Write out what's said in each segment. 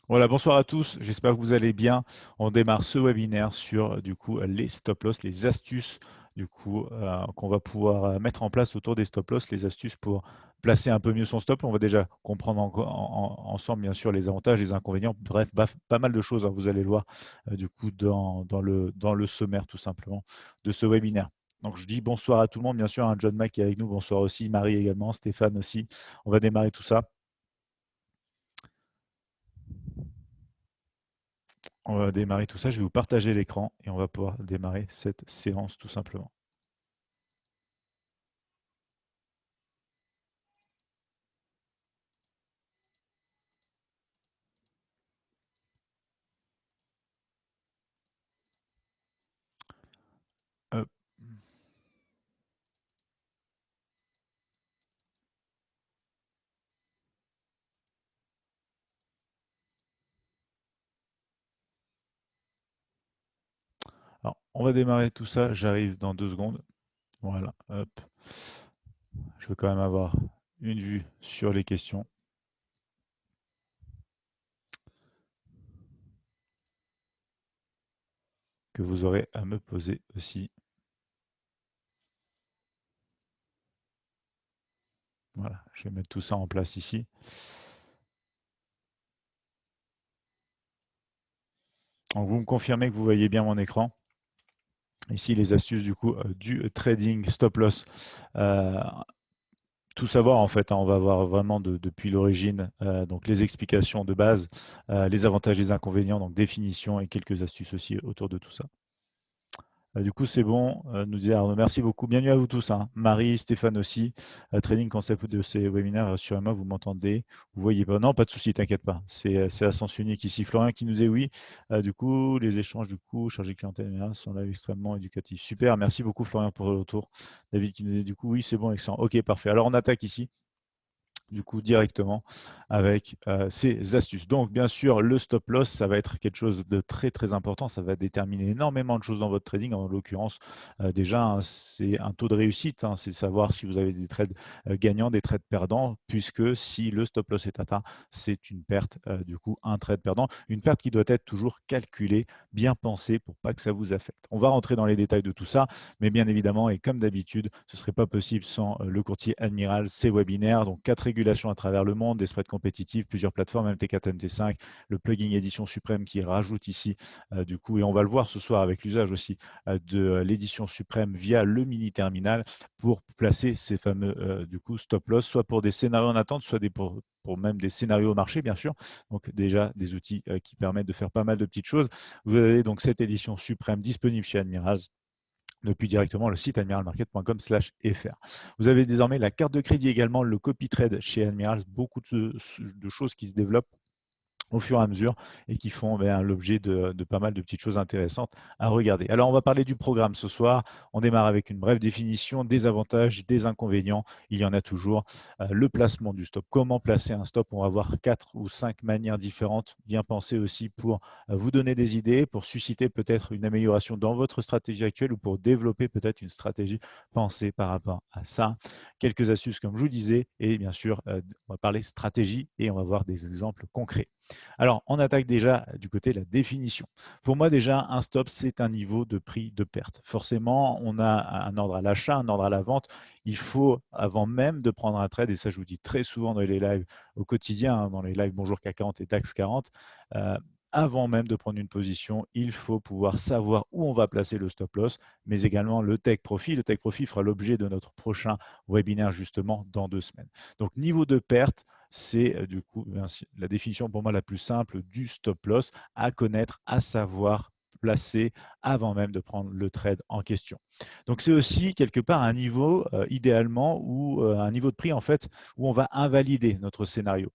Voilà, bonsoir à tous. J'espère que vous allez bien. On démarre ce webinaire sur du coup les stop loss, les astuces du coup qu'on va pouvoir mettre en place autour des stop loss, les astuces pour placer un peu mieux son stop. On va déjà comprendre ensemble bien sûr les avantages, les inconvénients. Bref, pas mal de choses, hein, vous allez le voir du coup dans le sommaire tout simplement de ce webinaire. Donc je dis bonsoir à tout le monde, bien sûr, hein, John Mack est avec nous, bonsoir aussi, Marie également, Stéphane aussi. On va démarrer tout ça. On va démarrer tout ça. Je vais vous partager l'écran et on va pouvoir démarrer cette séance tout simplement. Hop. Alors, on va démarrer tout ça. J'arrive dans 2 secondes. Voilà. Hop. Je veux quand même avoir une vue sur les questions que vous aurez à me poser aussi. Voilà. Je vais mettre tout ça en place ici. Donc, vous me confirmez que vous voyez bien mon écran. Ici, les astuces du coup du trading stop loss. Euh, tout savoir en fait, hein, on va voir vraiment depuis l'origine, donc les explications de base, les avantages, les inconvénients, donc définition et quelques astuces aussi autour de tout ça. Du coup, c'est bon, nous dit Arnaud. Merci beaucoup. Bienvenue à vous tous, hein. Marie, Stéphane aussi. Training concept de ces webinaires, rassurez-moi, vous m'entendez, vous voyez pas. Non, pas de souci, t'inquiète pas. C'est à sens unique ici. Florian qui nous dit oui. Du coup, les échanges, du coup, chargés clientèle sont là extrêmement éducatifs. Super, merci beaucoup Florian pour le retour. David qui nous dit du coup oui, c'est bon, excellent. Ok, parfait. Alors on attaque ici du coup directement avec ces astuces. Donc bien sûr, le stop loss, ça va être quelque chose de très très important, ça va déterminer énormément de choses dans votre trading. En l'occurrence, déjà, hein, c'est un taux de réussite, hein, c'est savoir si vous avez des trades gagnants, des trades perdants, puisque si le stop loss est atteint, c'est une perte, du coup, un trade perdant. Une perte qui doit être toujours calculée, bien pensée pour pas que ça vous affecte. On va rentrer dans les détails de tout ça, mais bien évidemment, et comme d'habitude, ce ne serait pas possible sans le courtier Admiral, ses webinaires, donc 4 régulations à travers le monde, des spreads compétitifs, plusieurs plateformes, MT4, MT5, le plugin édition suprême qui rajoute ici, du coup, et on va le voir ce soir avec l'usage aussi de l'édition suprême via le mini terminal pour placer ces fameux du coup stop loss, soit pour des scénarios en attente, soit pour même des scénarios au marché, bien sûr. Donc déjà des outils qui permettent de faire pas mal de petites choses. Vous avez donc cette édition suprême disponible chez Admirals depuis directement le site admiralmarket.com/fr. Vous avez désormais la carte de crédit également, le copy trade chez Admirals, beaucoup de choses qui se développent au fur et à mesure et qui font l'objet de pas mal de petites choses intéressantes à regarder. Alors, on va parler du programme ce soir. On démarre avec une brève définition des avantages, des inconvénients. Il y en a toujours. Le placement du stop. Comment placer un stop? On va voir 4 ou 5 manières différentes, bien pensées aussi pour vous donner des idées, pour susciter peut-être une amélioration dans votre stratégie actuelle ou pour développer peut-être une stratégie pensée par rapport à ça. Quelques astuces, comme je vous disais, et bien sûr, on va parler stratégie et on va voir des exemples concrets. Alors, on attaque déjà du côté de la définition. Pour moi, déjà, un stop, c'est un niveau de prix de perte. Forcément, on a un ordre à l'achat, un ordre à la vente. Il faut, avant même de prendre un trade, et ça, je vous dis très souvent dans les lives au quotidien, hein, dans les lives Bonjour CAC 40 et DAX 40, avant même de prendre une position, il faut pouvoir savoir où on va placer le stop loss, mais également le take profit. Le take profit fera l'objet de notre prochain webinaire justement dans 2 semaines. Donc, niveau de perte, c'est du coup la définition pour moi la plus simple du stop loss à connaître, à savoir placer avant même de prendre le trade en question. Donc c'est aussi quelque part un niveau idéalement ou un niveau de prix en fait où on va invalider notre scénario.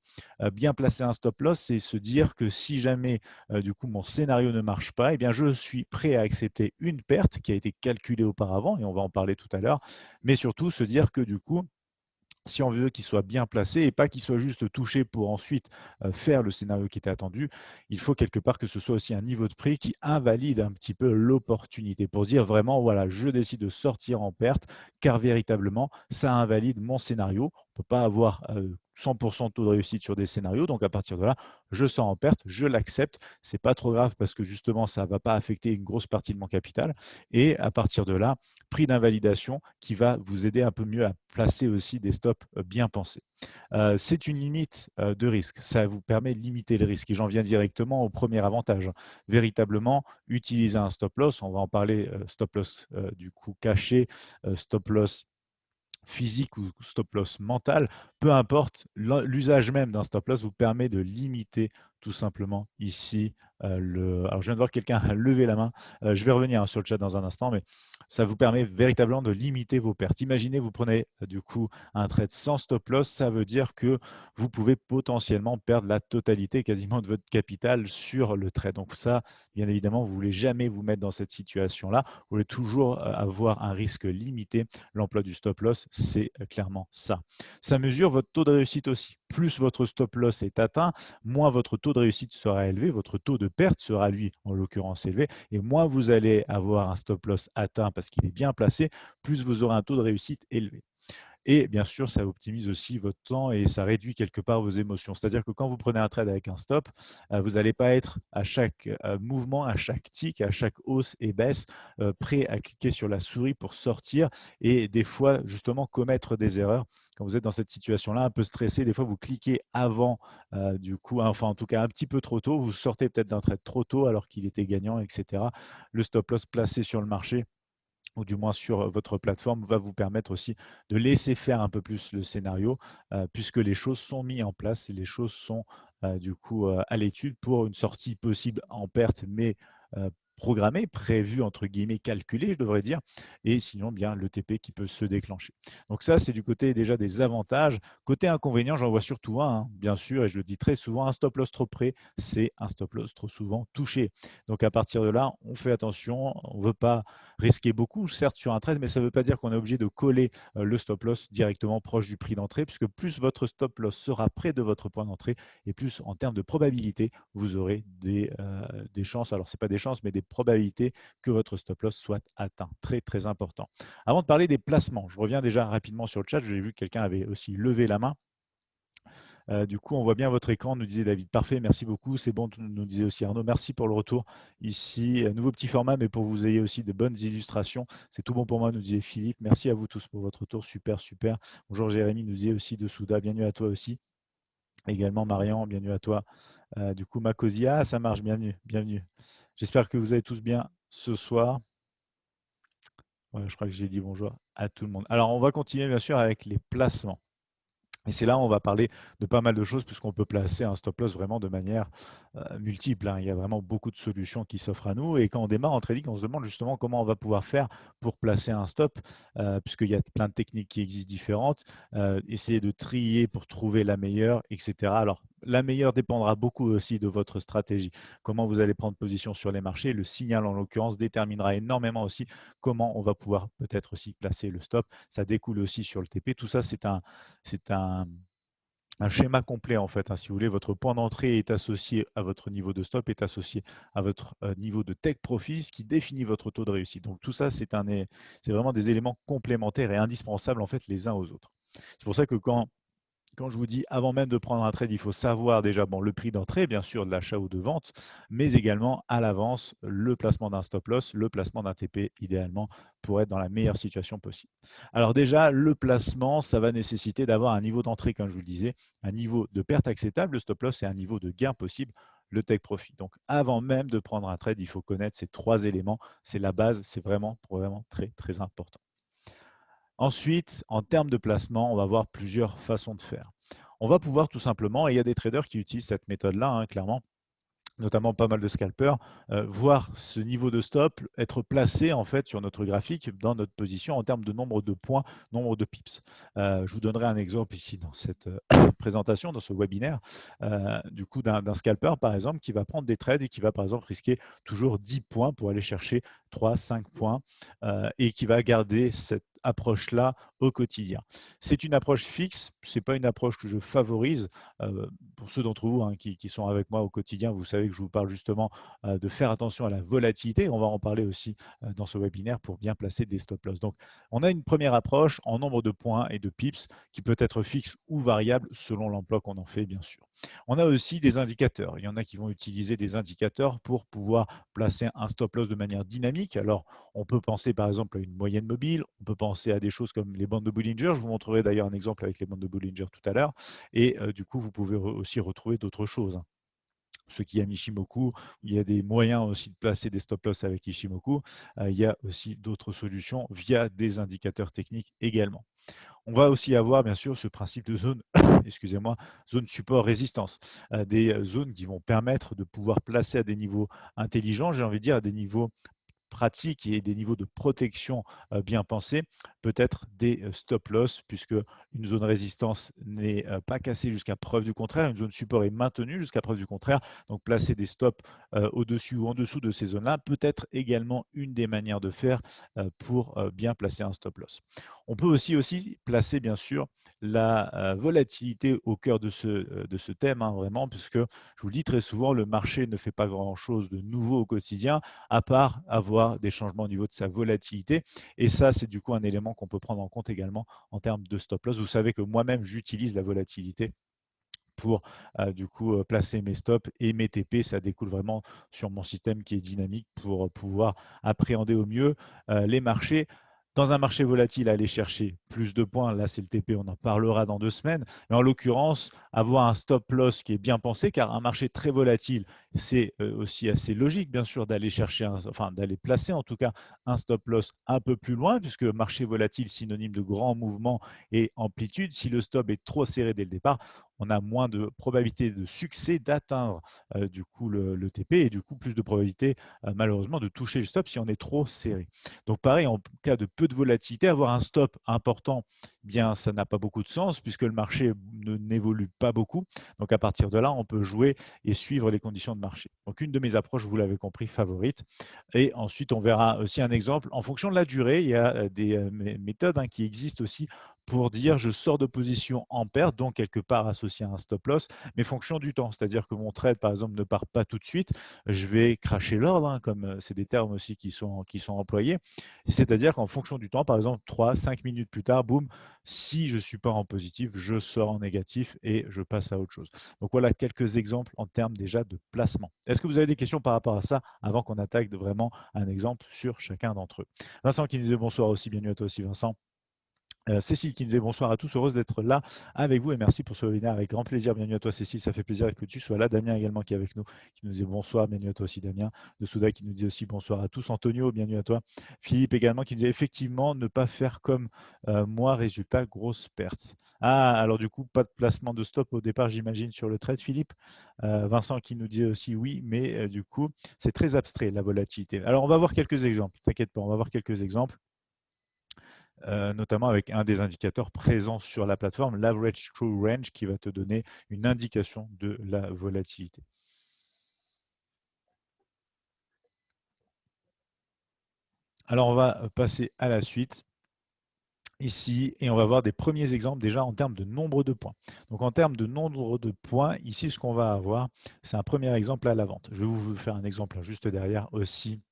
Bien placer un stop loss, c'est se dire que si jamais du coup mon scénario ne marche pas, eh bien je suis prêt à accepter une perte qui a été calculée auparavant et on va en parler tout à l'heure, mais surtout se dire que du coup si on veut qu'il soit bien placé et pas qu'il soit juste touché pour ensuite faire le scénario qui était attendu, il faut quelque part que ce soit aussi un niveau de prix qui invalide un petit peu l'opportunité pour dire vraiment, voilà, je décide de sortir en perte car véritablement, ça invalide mon scénario. On peut pas avoir 100% de taux de réussite sur des scénarios. Donc, à partir de là, je sors en perte, je l'accepte. Ce n'est pas trop grave parce que justement, ça ne va pas affecter une grosse partie de mon capital. Et à partir de là, prix d'invalidation qui va vous aider un peu mieux à placer aussi des stops bien pensés. C'est une limite de risque. Ça vous permet de limiter le risque. Et j'en viens directement au premier avantage. Véritablement, utiliser un stop loss. On va en parler, stop loss du coup caché, stop loss physique ou stop loss mental, peu importe, l'usage même d'un stop loss vous permet de limiter tout simplement ici Alors, je viens de voir quelqu'un lever la main. Je vais revenir sur le chat dans un instant, mais ça vous permet véritablement de limiter vos pertes. Imaginez, vous prenez du coup un trade sans stop loss, ça veut dire que vous pouvez potentiellement perdre la totalité quasiment de votre capital sur le trade. Donc ça, bien évidemment, vous ne voulez jamais vous mettre dans cette situation-là. Vous voulez toujours avoir un risque limité. L'emploi du stop loss, c'est clairement ça. Ça mesure votre taux de réussite aussi. Plus votre stop loss est atteint, moins votre taux de réussite sera élevé, votre taux de perte sera lui, en l'occurrence, élevé, et moins vous allez avoir un stop loss atteint parce qu'il est bien placé, plus vous aurez un taux de réussite élevé. Et bien sûr, ça optimise aussi votre temps et ça réduit quelque part vos émotions. C'est-à-dire que quand vous prenez un trade avec un stop, vous n'allez pas être à chaque mouvement, à chaque tic, à chaque hausse et baisse, prêt à cliquer sur la souris pour sortir et des fois, justement, commettre des erreurs. Quand vous êtes dans cette situation-là, un peu stressé, des fois, vous cliquez avant, du coup, enfin, en tout cas, un petit peu trop tôt. Vous sortez peut-être d'un trade trop tôt alors qu'il était gagnant, etc. Le stop loss placé sur le marché, ou du moins sur votre plateforme, va vous permettre aussi de laisser faire un peu plus le scénario, puisque les choses sont mises en place et les choses sont du coup à l'étude pour une sortie possible en perte, mais programmée, prévue, entre guillemets, calculée, je devrais dire, et sinon bien le TP qui peut se déclencher. Donc ça, c'est du côté déjà des avantages. Côté inconvénient, j'en vois surtout un, hein, bien sûr, et je le dis très souvent, un stop loss trop près, c'est un stop loss trop souvent touché. Donc à partir de là, on fait attention, on ne veut pas risquer beaucoup, certes, sur un trade, mais ça ne veut pas dire qu'on est obligé de coller le stop loss directement proche du prix d'entrée, puisque plus votre stop loss sera près de votre point d'entrée, et plus en termes de probabilité, vous aurez des chances, alors ce n'est pas des chances, mais des probabilités que votre stop loss soit atteint. Très, très important. Avant de parler des placements, je reviens déjà rapidement sur le chat, j'ai vu que quelqu'un avait aussi levé la main. Du coup, on voit bien votre écran, nous disait David. Parfait, merci beaucoup. C'est bon, nous disait aussi Arnaud. Merci pour le retour ici. Nouveau petit format, mais pour que vous ayez aussi de bonnes illustrations. C'est tout bon pour moi, nous disait Philippe. Merci à vous tous pour votre retour. Super, super. Bonjour Jérémy, nous disait aussi de Souda. Bienvenue à toi aussi. Également Marian, bienvenue à toi. Du coup, Macosia, ça marche. Bienvenue, bienvenue. J'espère que vous allez tous bien ce soir. Ouais, je crois que j'ai dit bonjour à tout le monde. Alors, on va continuer bien sûr avec les placements. Et c'est là où on va parler de pas mal de choses puisqu'on peut placer un stop loss vraiment de manière multiple, hein. Il y a vraiment beaucoup de solutions qui s'offrent à nous. Et quand on démarre en trading, on se demande justement comment on va pouvoir faire pour placer un stop, puisqu'il y a plein de techniques qui existent différentes. Essayer de trier pour trouver la meilleure, etc. Alors, la meilleure dépendra beaucoup aussi de votre stratégie. Comment vous allez prendre position sur les marchés. Le signal, en l'occurrence, déterminera énormément aussi comment on va pouvoir peut-être aussi placer le stop. Ça découle aussi sur le TP. Tout ça, c'est un schéma complet en fait, hein. Si vous voulez, votre point d'entrée est associé à votre niveau de stop, est associé à votre niveau de take profit, ce qui définit votre taux de réussite. Donc tout ça, c'est vraiment des éléments complémentaires et indispensables en fait les uns aux autres. C'est pour ça que quand je vous dis avant même de prendre un trade, il faut savoir déjà le prix d'entrée, bien sûr, de l'achat ou de vente, mais également à l'avance le placement d'un stop loss, le placement d'un TP idéalement pour être dans la meilleure situation possible. Alors déjà, le placement, ça va nécessiter d'avoir un niveau d'entrée, comme je vous le disais, un niveau de perte acceptable, le stop loss, et un niveau de gain possible, le take profit. Donc avant même de prendre un trade, il faut connaître ces trois éléments. C'est la base, c'est vraiment très, très important. Ensuite, en termes de placement, on va voir plusieurs façons de faire. On va pouvoir tout simplement, et il y a des traders qui utilisent cette méthode-là, hein, clairement, notamment pas mal de scalpers, voir ce niveau de stop être placé en fait sur notre graphique dans notre position en termes de nombre de points, nombre de pips. Je vous donnerai un exemple ici dans cette présentation, dans ce webinaire, du coup d'un scalper par exemple qui va prendre des trades et qui va par exemple risquer toujours 10 points pour aller chercher 3, 5 points et qui va garder approche-là au quotidien. C'est une approche fixe, ce n'est pas une approche que je favorise. Pour ceux d'entre vous, hein, qui sont avec moi au quotidien, vous savez que je vous parle justement de faire attention à la volatilité. On va en parler aussi dans ce webinaire pour bien placer des stop-loss. Donc, on a une première approche en nombre de points et de pips qui peut être fixe ou variable selon l'emploi qu'on en fait, bien sûr. On a aussi des indicateurs. Il y en a qui vont utiliser des indicateurs pour pouvoir placer un stop-loss de manière dynamique. Alors, on peut penser par exemple à une moyenne mobile, on peut penser à des choses comme les bandes de Bollinger. Je vous montrerai d'ailleurs un exemple avec les bandes de Bollinger tout à l'heure. Et du coup, vous pouvez aussi retrouver d'autres choses, hein. Ceux qui aiment Ishimoku, il y a des moyens aussi de placer des stop-loss avec Ishimoku. Il y a aussi d'autres solutions via des indicateurs techniques également. On va aussi avoir bien sûr ce principe de zone, excusez-moi, zone support résistance, des zones qui vont permettre de pouvoir placer à des niveaux intelligents, j'ai envie de dire à des niveaux pratiques et des niveaux de protection bien pensés, peut-être des stop loss, puisque une zone résistance n'est pas cassée jusqu'à preuve du contraire, une zone support est maintenue jusqu'à preuve du contraire, donc placer des stops au-dessus ou en dessous de ces zones-là peut être également une des manières de faire pour bien placer un stop loss. On peut aussi placer bien sûr la volatilité au cœur de ce thème, hein, vraiment, puisque je vous le dis très souvent, le marché ne fait pas grand-chose de nouveau au quotidien, à part avoir des changements au niveau de sa volatilité. Et ça, c'est du coup un élément qu'on peut prendre en compte également en termes de stop loss. Vous savez que moi-même, j'utilise la volatilité pour du coup placer mes stops et mes TP. Ça découle vraiment sur mon système qui est dynamique pour pouvoir appréhender au mieux les marchés. Dans un marché volatile, aller chercher plus de points, là c'est le TP, on en parlera dans 2 semaines. Mais en l'occurrence, avoir un stop loss qui est bien pensé, car un marché très volatile, c'est aussi assez logique, bien sûr, d'aller chercher, enfin d'aller placer en tout cas un stop loss un peu plus loin, puisque marché volatile synonyme de grands mouvements et amplitude. Si le stop est trop serré dès le départ, on a moins de probabilité de succès d'atteindre du coup le TP et du coup plus de probabilité malheureusement de toucher le stop si on est trop serré. Donc pareil, en cas de peu de volatilité, avoir un stop important, bien ça n'a pas beaucoup de sens puisque le marché n'évolue pas beaucoup. Donc à partir de là, on peut jouer et suivre les conditions de marché. Donc une de mes approches, vous l'avez compris, favorite. Et ensuite, on verra aussi un exemple. En fonction de la durée, il y a des méthodes qui existent aussi pour dire je sors de position en perte, donc quelque part associé à un stop loss, mais fonction du temps. C'est-à-dire que mon trade, par exemple, ne part pas tout de suite. Je vais cracher l'ordre, comme c'est des termes aussi qui sont employés. C'est-à-dire qu'en fonction du temps, par exemple, 3-5 minutes plus tard, boum, si je ne suis pas en positif, je sors en négatif et je passe à autre chose. Donc voilà quelques exemples en termes déjà de placement. Est-ce que vous avez des questions par rapport à ça avant qu'on attaque vraiment un exemple sur chacun d'entre eux? Vincent qui nous dit bonsoir aussi, bienvenue à toi aussi Vincent. Cécile qui nous dit bonsoir à tous, heureuse d'être là avec vous et merci pour ce webinaire avec grand plaisir. Bienvenue à toi Cécile, ça fait plaisir que tu sois là. Damien également qui est avec nous, qui nous dit bonsoir, bienvenue à toi aussi Damien. De Souda qui nous dit aussi bonsoir à tous. Antonio, bienvenue à toi. Philippe également qui nous dit effectivement ne pas faire comme moi, résultat, grosse perte. Ah, alors du coup, pas de placement de stop au départ, j'imagine, sur le trade, Philippe. Vincent qui nous dit aussi oui, mais du coup, c'est très abstrait la volatilité. Alors on va voir quelques exemples, t'inquiète pas, on va voir quelques exemples. Notamment avec un des indicateurs présents sur la plateforme, l'Average True Range, qui va te donner une indication de la volatilité. Alors, on va passer à la suite ici et on va voir des premiers exemples déjà en termes de nombre de points. Donc, en termes de nombre de points, ici, ce qu'on va avoir, c'est un premier exemple à la vente. Je vais vous faire un exemple juste derrière aussi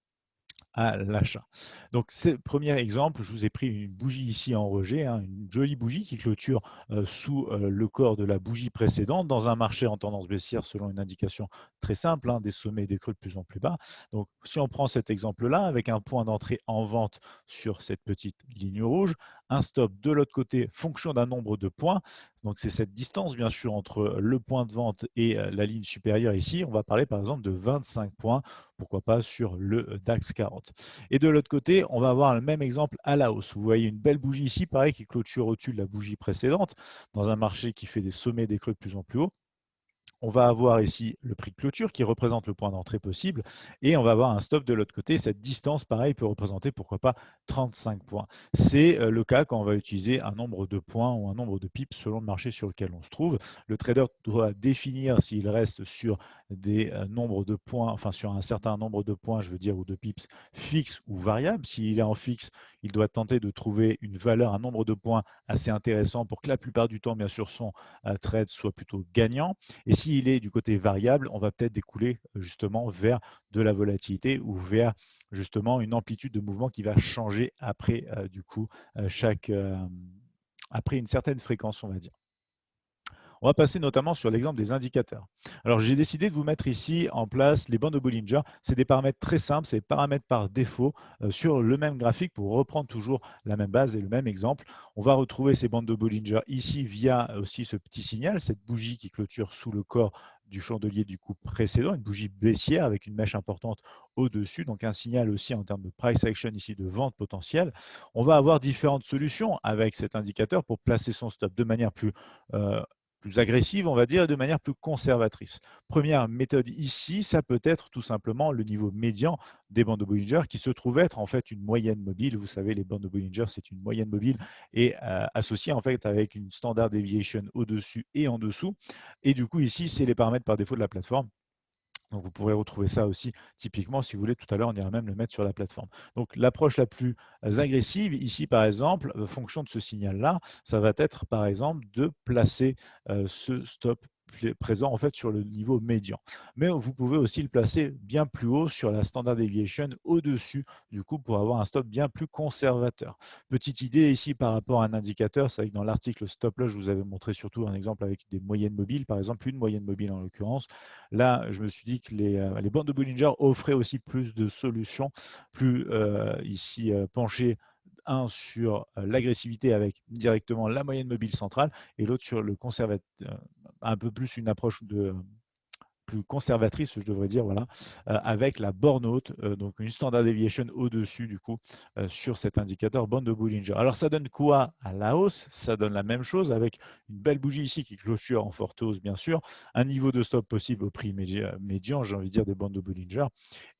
à l'achat. Donc, c'est le premier exemple, je vous ai pris une bougie ici en rejet, une jolie bougie qui clôture sous le corps de la bougie précédente dans un marché en tendance baissière selon une indication très simple, des sommets et des creux de plus en plus bas. Donc, si on prend cet exemple-là avec un point d'entrée en vente sur cette petite ligne rouge, un stop de l'autre côté, fonction d'un nombre de points. Donc, c'est cette distance, bien sûr, entre le point de vente et la ligne supérieure ici. On va parler, par exemple, de 25 points, pourquoi pas sur le DAX 40. Et de l'autre côté, on va avoir le même exemple à la hausse. Vous voyez une belle bougie ici, pareil, qui clôture au-dessus de la bougie précédente, dans un marché qui fait des sommets et des creux de plus en plus haut. On va avoir ici le prix de clôture qui représente le point d'entrée possible et on va avoir un stop de l'autre côté. Cette distance, pareil, peut représenter pourquoi pas 35 points. C'est le cas quand on va utiliser un nombre de points ou un nombre de pips selon le marché sur lequel on se trouve. Le trader doit définir s'il reste sur des nombres de points, enfin sur un certain nombre de points, je veux dire, ou de pips fixe ou variable. S'il est en fixe, il doit tenter de trouver une valeur, un nombre de points assez intéressant pour que la plupart du temps, bien sûr, son trade soit plutôt gagnant. Et s'il est du côté variable, on va peut-être découler justement vers de la volatilité ou vers justement une amplitude de mouvement qui va changer après du coup après une certaine fréquence, on va dire. On va passer notamment sur l'exemple des indicateurs. Alors, j'ai décidé de vous mettre ici en place les bandes de Bollinger. C'est des paramètres très simples, c'est des paramètres par défaut sur le même graphique pour reprendre toujours la même base et le même exemple. On va retrouver ces bandes de Bollinger ici via aussi ce petit signal, cette bougie qui clôture sous le corps du chandelier du coup précédent, une bougie baissière avec une mèche importante au-dessus, donc un signal aussi en termes de price action ici de vente potentielle. On va avoir différentes solutions avec cet indicateur pour placer son stop de manière plus agressive, on va dire, et de manière plus conservatrice. Première méthode ici, ça peut être tout simplement le niveau médian des bandes de Bollinger qui se trouve être en fait une moyenne mobile. Vous savez, les bandes de Bollinger, c'est une moyenne mobile et associée en fait avec une standard deviation au-dessus et en dessous. Et du coup, ici, c'est les paramètres par défaut de la plateforme. Donc, vous pourrez retrouver ça aussi typiquement, si vous voulez, tout à l'heure, on ira même le mettre sur la plateforme. Donc, l'approche la plus agressive, ici, par exemple, fonction de ce signal-là, ça va être, par exemple, de placer ce stop présent en fait sur le niveau médian. Mais vous pouvez aussi le placer bien plus haut sur la standard deviation au-dessus du coup pour avoir un stop bien plus conservateur. Petite idée ici par rapport à un indicateur, c'est vrai que dans l'article stop loss, je vous avais montré surtout un exemple avec des moyennes mobiles, par exemple une moyenne mobile en l'occurrence. Là, je me suis dit que les bandes de Bollinger offraient aussi plus de solutions, plus ici penchées un sur l'agressivité avec directement la moyenne mobile centrale et l'autre sur le conservateur, un peu plus une approche plus conservatrice, je devrais dire, voilà, avec la borne haute, donc une standard deviation au-dessus, du coup, sur cet indicateur bande de Bollinger. Alors, ça donne quoi à la hausse? Ça donne la même chose avec une belle bougie ici qui clôture en forte hausse, bien sûr, un niveau de stop possible au prix médian, j'ai envie de dire, des bandes de Bollinger,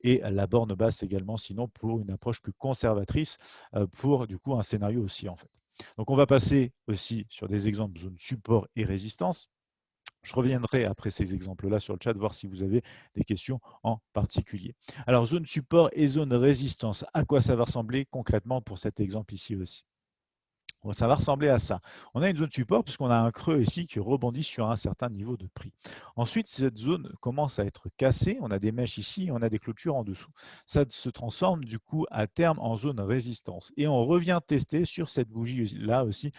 et la borne basse également, sinon, pour une approche plus conservatrice, pour, du coup, un scénario aussi, en fait. Donc, on va passer aussi sur des exemples zone support et résistance. Je reviendrai après ces exemples-là sur le chat, voir si vous avez des questions en particulier. Alors, zone support et zone résistance, à quoi ça va ressembler concrètement pour cet exemple ici aussi? Bon, ça va ressembler à ça. On a une zone support puisqu'on a un creux ici qui rebondit sur un certain niveau de prix. Ensuite, cette zone commence à être cassée. On a des mèches ici, on a des clôtures en dessous. Ça se transforme du coup à terme en zone résistance. Et on revient tester sur cette bougie-là aussi,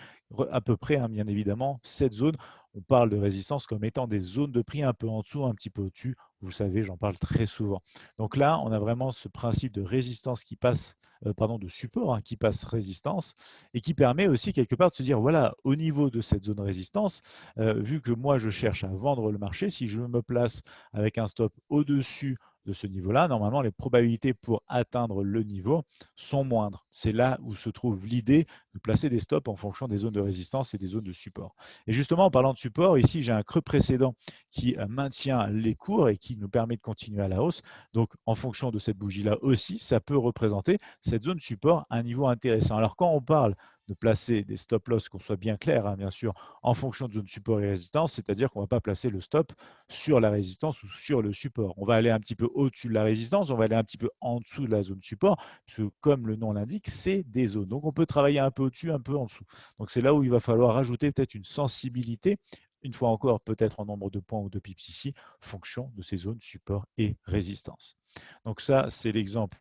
à peu près, hein, bien évidemment, cette zone. On parle de résistance comme étant des zones de prix un peu en dessous, un petit peu au-dessus. Vous savez, j'en parle très souvent. Donc là, on a vraiment ce principe de résistance qui passe, pardon, de support hein, qui passe résistance et qui permet aussi quelque part de se dire, voilà, au niveau de cette zone résistance, vu que moi je cherche à vendre le marché, si je me place avec un stop au-dessus de ce niveau-là, normalement les probabilités pour atteindre le niveau sont moindres. C'est là où se trouve l'idée de placer des stops en fonction des zones de résistance et des zones de support. Et justement, en parlant de support, ici j'ai un creux précédent qui maintient les cours et qui nous permet de continuer à la hausse. Donc en fonction de cette bougie-là aussi, ça peut représenter cette zone support à un niveau intéressant. Alors quand on parle de placer des stop loss, qu'on soit bien clair, hein, bien sûr, en fonction de zone support et résistance, c'est-à-dire qu'on ne va pas placer le stop sur la résistance ou sur le support. On va aller un petit peu au-dessus de la résistance, on va aller un petit peu en dessous de la zone support, parce que comme le nom l'indique, c'est des zones. Donc on peut travailler un peu au-dessus, un peu en dessous. Donc c'est là où il va falloir rajouter peut-être une sensibilité, une fois encore peut-être en nombre de points ou de pips ici, fonction de ces zones support et résistance. Donc ça, c'est l'exemple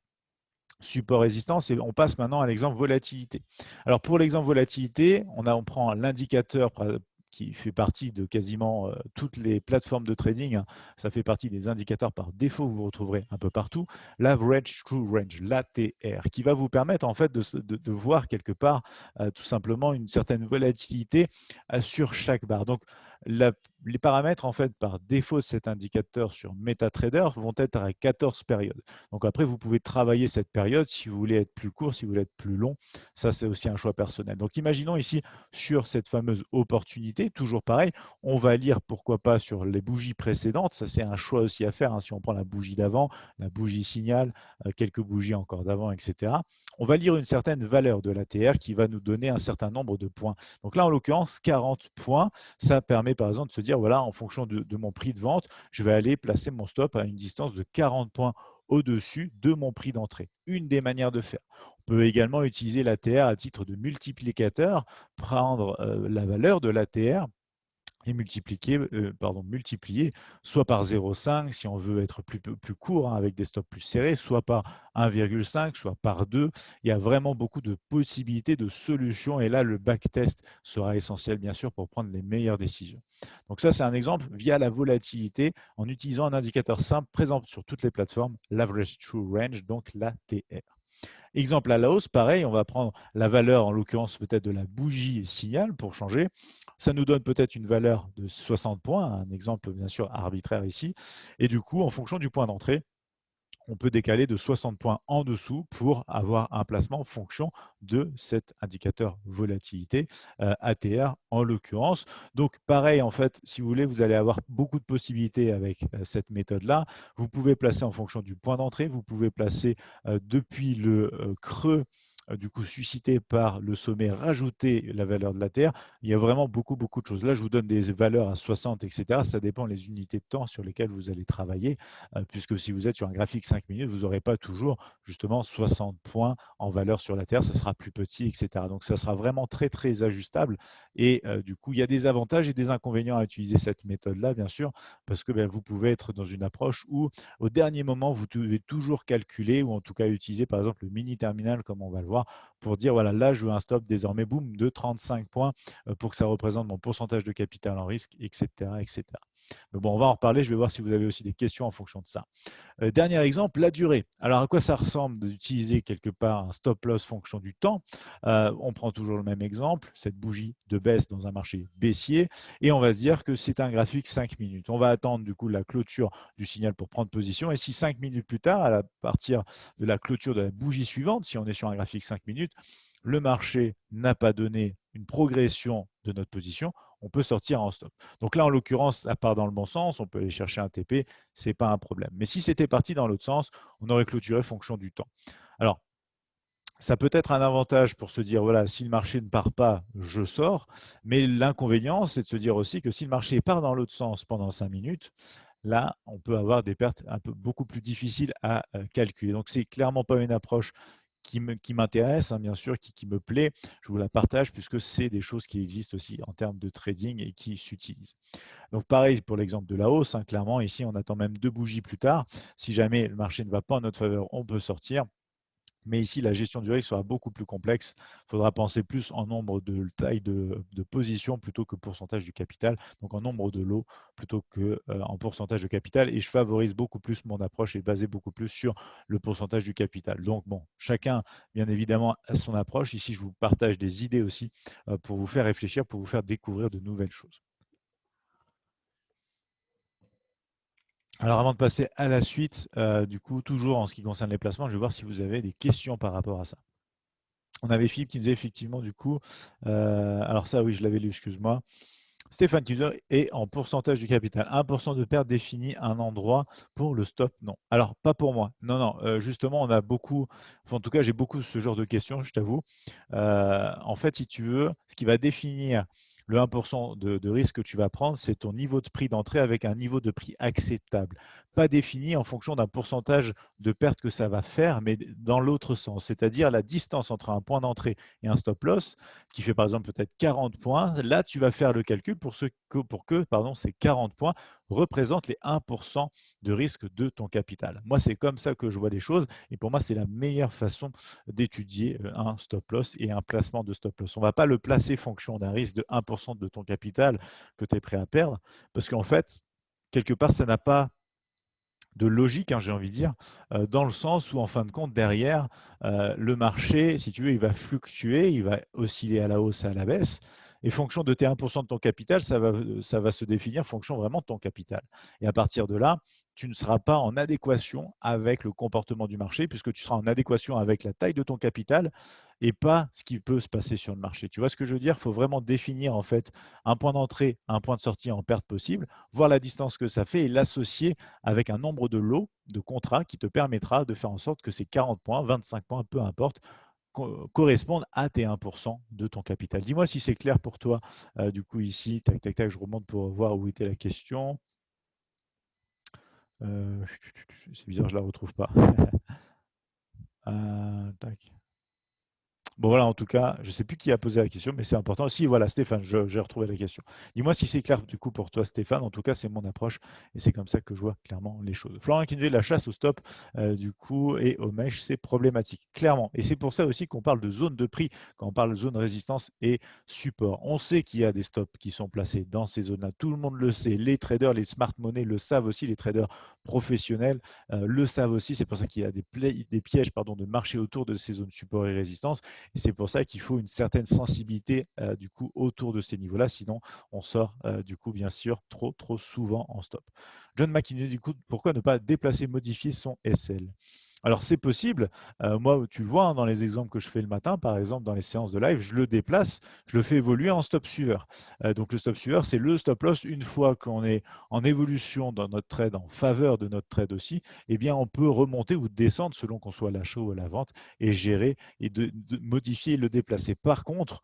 support résistance et on passe maintenant à l'exemple volatilité. Alors pour l'exemple volatilité, on prend l'indicateur qui fait partie de quasiment toutes les plateformes de trading. Hein. Ça fait partie des indicateurs par défaut que vous retrouverez un peu partout. L'Average True Range, l'ATR, qui va vous permettre en fait de voir quelque part tout simplement une certaine volatilité sur chaque barre. Donc les paramètres en fait par défaut de cet indicateur sur MetaTrader vont être à 14 périodes. Donc après, vous pouvez travailler cette période si vous voulez être plus court, si vous voulez être plus long. Ça, c'est aussi un choix personnel. Donc imaginons ici sur cette fameuse opportunité, toujours pareil, on va lire pourquoi pas sur les bougies précédentes. Ça, c'est un choix aussi à faire. Hein, si on prend la bougie d'avant, la bougie signal, quelques bougies encore d'avant, etc. On va lire une certaine valeur de l'ATR qui va nous donner un certain nombre de points. Donc là, en l'occurrence, 40 points. Ça permet permet par exemple de se dire, voilà, en fonction de mon prix de vente, je vais aller placer mon stop à une distance de 40 points au-dessus de mon prix d'entrée. Une des manières de faire. On peut également utiliser l'ATR à titre de multiplicateur, prendre la valeur de l'ATR et multiplier soit par 0,5 si on veut être plus court, hein, avec des stops plus serrés, soit par 1,5, soit par 2. Il y a vraiment beaucoup de possibilités, de solutions, et là, le backtest sera essentiel, bien sûr, pour prendre les meilleures décisions. Donc ça, c'est un exemple via la volatilité, en utilisant un indicateur simple présent sur toutes les plateformes, l'Average True Range, donc l'ATR. Exemple à la hausse, pareil, on va prendre la valeur, en l'occurrence peut-être de la bougie signal pour changer. Ça nous donne peut-être une valeur de 60 points, un exemple bien sûr arbitraire ici. Et du coup, en fonction du point d'entrée, on peut décaler de 60 points en dessous pour avoir un placement en fonction de cet indicateur volatilité, ATR en l'occurrence. Donc pareil, en fait, si vous voulez, vous allez avoir beaucoup de possibilités avec cette méthode-là. Vous pouvez placer en fonction du point d'entrée, vous pouvez placer depuis le creux du coup suscité par le sommet, rajouter la valeur de l'ATR. Il y a vraiment beaucoup de choses. Là, je vous donne des valeurs à 60, etc. Ça dépend des unités de temps sur lesquelles vous allez travailler, puisque si vous êtes sur un graphique 5 minutes, vous n'aurez pas toujours justement 60 points en valeur sur la Terre, ça sera plus petit, etc. Donc ça sera vraiment très ajustable, et du coup, il y a des avantages et des inconvénients à utiliser cette méthode-là, bien sûr, parce que vous pouvez être dans une approche où au dernier moment, vous devez toujours calculer, ou en tout cas utiliser par exemple le mini terminal, comme on va le voir, pour dire, voilà, là, je veux un stop désormais, boum, de 35 points pour que ça représente mon pourcentage de capital en risque, etc. Mais bon, on va en reparler. Je vais voir si vous avez aussi des questions en fonction de ça. Dernier exemple, la durée. Alors, à quoi ça ressemble d'utiliser quelque part un stop loss fonction du temps? On prend toujours le même exemple, cette bougie de baisse dans un marché baissier, et on va se dire que c'est un graphique 5 minutes. On va attendre du coup la clôture du signal pour prendre position, et si 5 minutes plus tard, à partir de la clôture de la bougie suivante, si on est sur un graphique 5 minutes, le marché n'a pas donné une progression de notre position, on peut sortir en stop. Donc là, en l'occurrence, ça part dans le bon sens, on peut aller chercher un TP, ce n'est pas un problème. Mais si c'était parti dans l'autre sens, on aurait clôturé fonction du temps. Alors, ça peut être un avantage pour se dire, voilà, si le marché ne part pas, je sors. Mais l'inconvénient, c'est de se dire aussi que si le marché part dans l'autre sens pendant 5 minutes, là, on peut avoir des pertes beaucoup plus difficiles à calculer. Donc, ce n'est clairement pas une approche qui m'intéresse, hein, bien sûr, qui me plaît. Je vous la partage puisque c'est des choses qui existent aussi en termes de trading et qui s'utilisent. Donc pareil pour l'exemple de la hausse, hein, clairement, ici on attend même 2 bougies plus tard. Si jamais le marché ne va pas en notre faveur, on peut sortir. Mais ici, la gestion du risque sera beaucoup plus complexe. Il faudra penser plus en nombre de tailles de positions plutôt que pourcentage du capital, donc en nombre de lots plutôt que en pourcentage de capital. Et je favorise beaucoup plus, mon approche est basée beaucoup plus sur le pourcentage du capital. Donc bon, chacun, bien évidemment, a son approche. Ici, je vous partage des idées aussi pour vous faire réfléchir, pour vous faire découvrir de nouvelles choses. Alors avant de passer à la suite, du coup, toujours en ce qui concerne les placements, je vais voir si vous avez des questions par rapport à ça. On avait Philippe qui nous disait effectivement du coup, alors ça oui, je l'avais lu, excuse-moi. Stéphane qui nous dit, et en pourcentage du capital, 1% de perte définit un endroit pour le stop? Non. Alors, pas pour moi. Non, non. Justement, on a beaucoup, enfin, en tout cas, j'ai beaucoup ce genre de questions, je t'avoue. En fait, si tu veux, ce qui va définir le 1% de risque que tu vas prendre, c'est ton niveau de prix d'entrée avec un niveau de prix acceptable. Pas défini en fonction d'un pourcentage de perte que ça va faire, mais dans l'autre sens, c'est-à-dire la distance entre un point d'entrée et un stop loss, qui fait par exemple peut-être 40 points. Là, tu vas faire le calcul pour que ces 40 points représentent les 1% de risque de ton capital. Moi, c'est comme ça que je vois les choses, et pour moi, c'est la meilleure façon d'étudier un stop loss et un placement de stop loss. On ne va pas le placer fonction d'un risque de 1% de ton capital que tu es prêt à perdre, parce qu'en fait, quelque part, ça n'a pas de logique, hein, j'ai envie de dire, dans le sens où, en fin de compte, derrière, le marché, si tu veux, il va fluctuer, il va osciller à la hausse et à la baisse. Et fonction de tes 1% de ton capital, ça va se définir fonction vraiment de ton capital. Et à partir de là, tu ne seras pas en adéquation avec le comportement du marché, puisque tu seras en adéquation avec la taille de ton capital et pas ce qui peut se passer sur le marché. Tu vois ce que je veux dire? Il faut vraiment définir en fait un point d'entrée, un point de sortie en perte possible, voir la distance que ça fait et l'associer avec un nombre de lots, de contrats qui te permettra de faire en sorte que ces 40 points, 25 points, peu importe, correspondent à tes 1% de ton capital. Dis-moi si c'est clair pour toi. Du coup, ici, tac, tac, tac, je remonte pour voir où était la question. C'est bizarre, je ne la retrouve pas. Tac. Bon voilà, en tout cas, je ne sais plus qui a posé la question, mais c'est important. Si, voilà, Stéphane, j'ai retrouvé la question. Dis-moi si c'est clair du coup pour toi, Stéphane. En tout cas, c'est mon approche et c'est comme ça que je vois clairement les choses. Florent qui nous dit la chasse au stop, du coup, et aux mèches, c'est problématique, clairement. Et c'est pour ça aussi qu'on parle de zone de prix, quand on parle de zone résistance et support. On sait qu'il y a des stops qui sont placés dans ces zones-là. Tout le monde le sait. Les traders, les smart money le savent aussi, les traders professionnels le savent aussi. C'est pour ça qu'il y a des pièges de marché autour de ces zones support et résistance. Et c'est pour ça qu'il faut une certaine sensibilité du coup autour de ces niveaux-là, sinon on sort du coup bien sûr trop souvent en stop. John McKinney, du coup, pourquoi ne pas déplacer, modifier son SL? Alors c'est possible, moi tu le vois hein, dans les exemples que je fais le matin, par exemple dans les séances de live, je le déplace, je le fais évoluer en stop suiveur. Donc le stop suiveur, c'est le stop loss une fois qu'on est en évolution dans notre trade, en faveur de notre trade aussi, eh bien on peut remonter ou descendre selon qu'on soit à l'achat ou à la vente et gérer et de modifier et le déplacer. Par contre,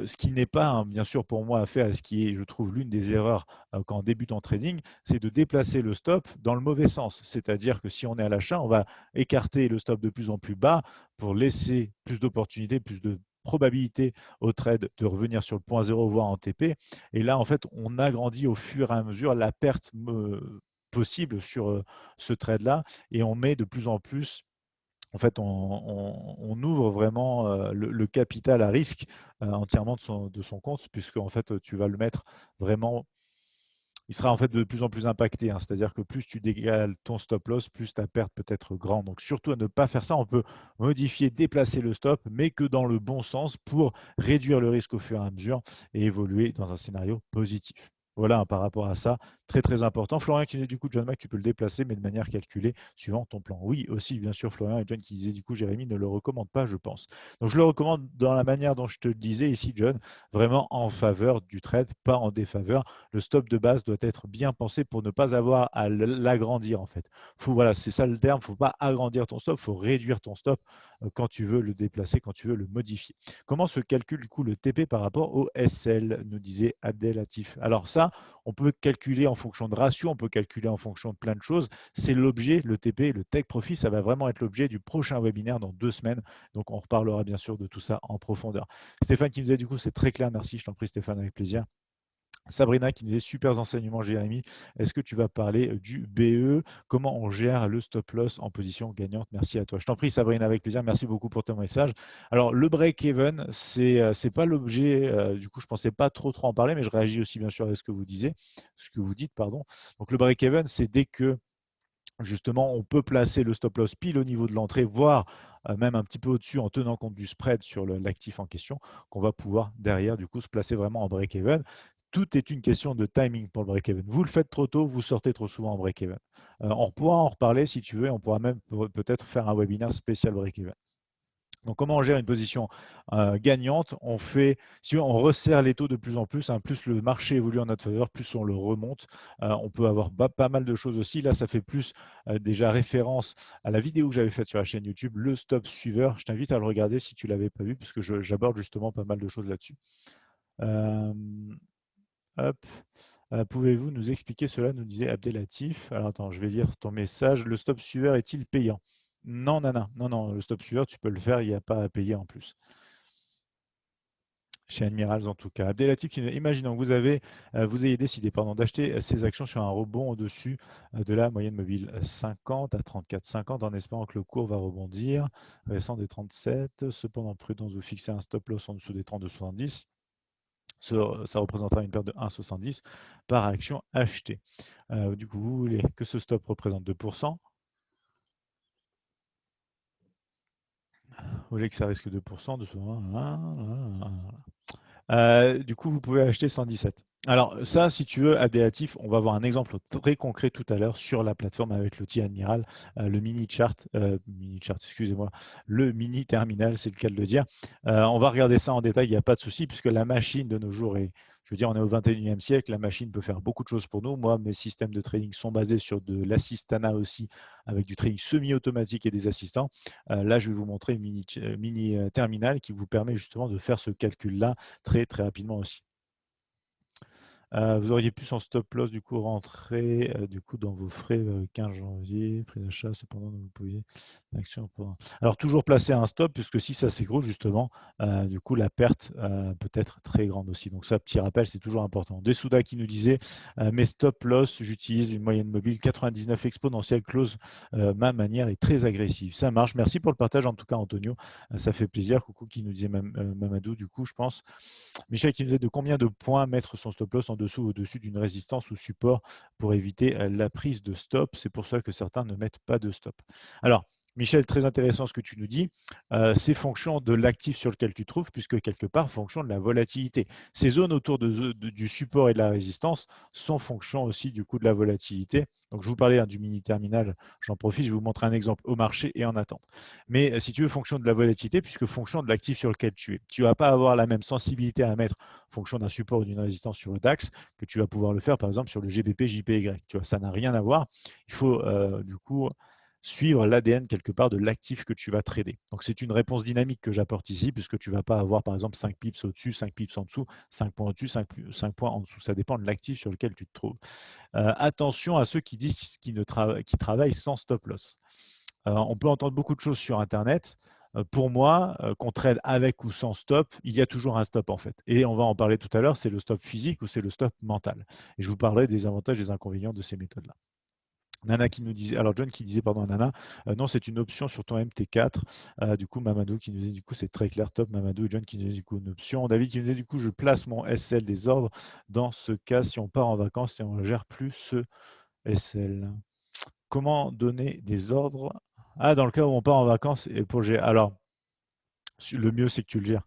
ce qui n'est pas, hein, bien sûr, pour moi à faire, et ce qui est, je trouve, l'une des erreurs quand on débute en trading, c'est de déplacer le stop dans le mauvais sens. C'est-à-dire que si on est à l'achat, on va écarter le stop de plus en plus bas pour laisser plus d'opportunités, plus de probabilité au trade de revenir sur le point zéro, voire en TP. Et là, en fait, on agrandit au fur et à mesure la perte possible sur ce trade-là et on met de plus en plus en fait, on ouvre vraiment le capital à risque entièrement de son compte, puisque en fait, tu vas le mettre vraiment. Il sera en fait de plus en plus impacté. Hein. C'est-à-dire que plus tu décales ton stop loss, plus ta perte peut être grande. Donc surtout à ne pas faire ça. On peut modifier, déplacer le stop, mais que dans le bon sens pour réduire le risque au fur et à mesure et évoluer dans un scénario positif. Voilà, hein, par rapport à ça, très important. Florian qui disait du coup, John Mac, tu peux le déplacer, mais de manière calculée, suivant ton plan. Oui, aussi, bien sûr, Florian et John qui disaient du coup, Jérémy ne le recommande pas, je pense. Donc je le recommande dans la manière dont je te le disais ici, John, vraiment en faveur du trade, pas en défaveur. Le stop de base doit être bien pensé pour ne pas avoir à l'agrandir en fait. Voilà, c'est ça le terme, il ne faut pas agrandir ton stop, il faut réduire ton stop quand tu veux le déplacer, quand tu veux le modifier. Comment se calcule du coup le TP par rapport au SL, nous disait Abdelatif. Alors ça, on peut calculer en fonction de ratio, on peut calculer en fonction de plein de choses. C'est l'objet, le TP, le Take Profit, ça va vraiment être l'objet du prochain webinaire dans 2 semaines. Donc on reparlera bien sûr de tout ça en profondeur. Stéphane qui nous dit du coup, c'est très clair, merci, je t'en prie Stéphane, avec plaisir. Sabrina qui nous dit super enseignements, Jérémy. Est-ce que tu vas parler du BE? Comment on gère le stop loss en position gagnante? Merci à toi. Je t'en prie, Sabrina, avec plaisir. Merci beaucoup pour ton message. Alors, le break-even, c'est pas l'objet. Du coup, je pensais pas trop en parler, mais je réagis aussi bien sûr à ce que vous disiez, ce que vous dites, pardon. Donc, le break-even, c'est dès que justement, on peut placer le stop loss pile au niveau de l'entrée, voire même un petit peu au-dessus en tenant compte du spread sur l'actif en question, qu'on va pouvoir derrière, du coup, se placer vraiment en break-even. Tout est une question de timing pour le break-even. Vous le faites trop tôt, vous sortez trop souvent en break-even. On pourra en reparler si tu veux, on pourra même peut-être faire un webinaire spécial break-even. Donc, comment on gère une position gagnante? On fait, si on resserre les taux de plus en plus, hein, plus le marché évolue en notre faveur, plus on le remonte. On peut avoir pas mal de choses aussi. Là, ça fait plus déjà référence à la vidéo que j'avais faite sur la chaîne YouTube, le stop suiveur. Je t'invite à le regarder si tu ne l'avais pas vu, parce que j'aborde justement pas mal de choses là-dessus. Euh, hop. Pouvez-vous nous expliquer cela, nous disait Abdelatif. Alors attends, je vais lire ton message. Le stop suiveur est-il payant? Non, Nana. Non, non, le stop suiveur, tu peux le faire, il n'y a pas à payer en plus. Chez Admirals en tout cas. Abdelatif, imaginons que vous ayez décidé d'acheter ces actions sur un rebond au-dessus de la moyenne mobile 50 à 34,50 en espérant que le cours va rebondir, récent des 37. Cependant, prudence, vous fixez un stop loss en dessous des 32,70. Ça représentera une perte de 1,70 par action achetée. Du coup, vous voulez que ce stop représente 2%. Vous voulez que ça risque 2%, 2%. Du coup, vous pouvez acheter 117. Alors ça, si tu veux, Abdelatif, on va avoir un exemple très concret tout à l'heure sur la plateforme avec l'outil Admiral, mini chart, excusez-moi, le mini terminal, c'est le cas de le dire. On va regarder ça en détail, il n'y a pas de souci, puisque la machine de nos jours est, je veux dire, on est au 21e siècle, la machine peut faire beaucoup de choses pour nous. Moi, mes systèmes de trading sont basés sur de l'assistana aussi, avec du trading semi-automatique et des assistants. Là, je vais vous montrer une mini terminal qui vous permet justement de faire ce calcul-là très, très rapidement aussi. Vous auriez pu son stop loss du coup rentrer du coup dans vos frais 15 janvier, prix d'achat, cependant vous pouviez l'action pour. Alors toujours placer un stop, puisque si ça s'écroule justement, du coup la perte peut être très grande aussi. Donc ça, petit rappel, c'est toujours important. Desouda qui nous disait mes stop loss, j'utilise une moyenne mobile 99 exponentielle close, ma manière est très agressive. Ça marche. Merci pour le partage en tout cas Antonio, ça fait plaisir. Coucou qui nous disait Mamadou du coup je pense. Michel qui nous dit de combien de points mettre son stop loss en dessous ou au-dessus d'une résistance ou support pour éviter la prise de stop. C'est pour ça que certains ne mettent pas de stop. Alors, Michel, très intéressant ce que tu nous dis. C'est fonction de l'actif sur lequel tu te trouves, puisque quelque part, fonction de la volatilité. Ces zones autour du support et de la résistance sont fonction aussi du coup de la volatilité. Donc, je vous parlais du mini terminal, j'en profite, je vais vous montrer un exemple au marché et en attente. Mais si tu veux, fonction de la volatilité, puisque fonction de l'actif sur lequel tu es. Tu ne vas pas avoir la même sensibilité à mettre fonction d'un support ou d'une résistance sur le DAX que tu vas pouvoir le faire, par exemple, sur le GBP, JPY. Tu vois, ça n'a rien à voir. Il faut du coup suivre l'ADN quelque part de l'actif que tu vas trader. Donc c'est une réponse dynamique que j'apporte ici, puisque tu ne vas pas avoir par exemple 5 pips au-dessus, 5 pips en dessous, 5 points au-dessus, 5 points en dessous. Ça dépend de l'actif sur lequel tu te trouves. Attention à ceux qui disent qui travaillent sans stop loss. On peut entendre beaucoup de choses sur Internet. Pour moi, qu'on trade avec ou sans stop, il y a toujours un stop en fait. Et on va en parler tout à l'heure, c'est le stop physique ou c'est le stop mental. Et je vous parlerai des avantages et des inconvénients de ces méthodes-là. Nana qui nous disait, alors John qui disait, pardon, à Nana, non, c'est une option sur ton MT4. Du coup, Mamadou qui nous disait, du coup, c'est très clair, top. Mamadou et John qui nous disait, du coup, une option. David qui nous disait, du coup, je place mon SL des ordres. Dans ce cas, si on part en vacances et on ne gère plus ce SL. Comment donner des ordres? Ah, dans le cas où on part en vacances et pour gérer. Alors, le mieux, c'est que tu le gères.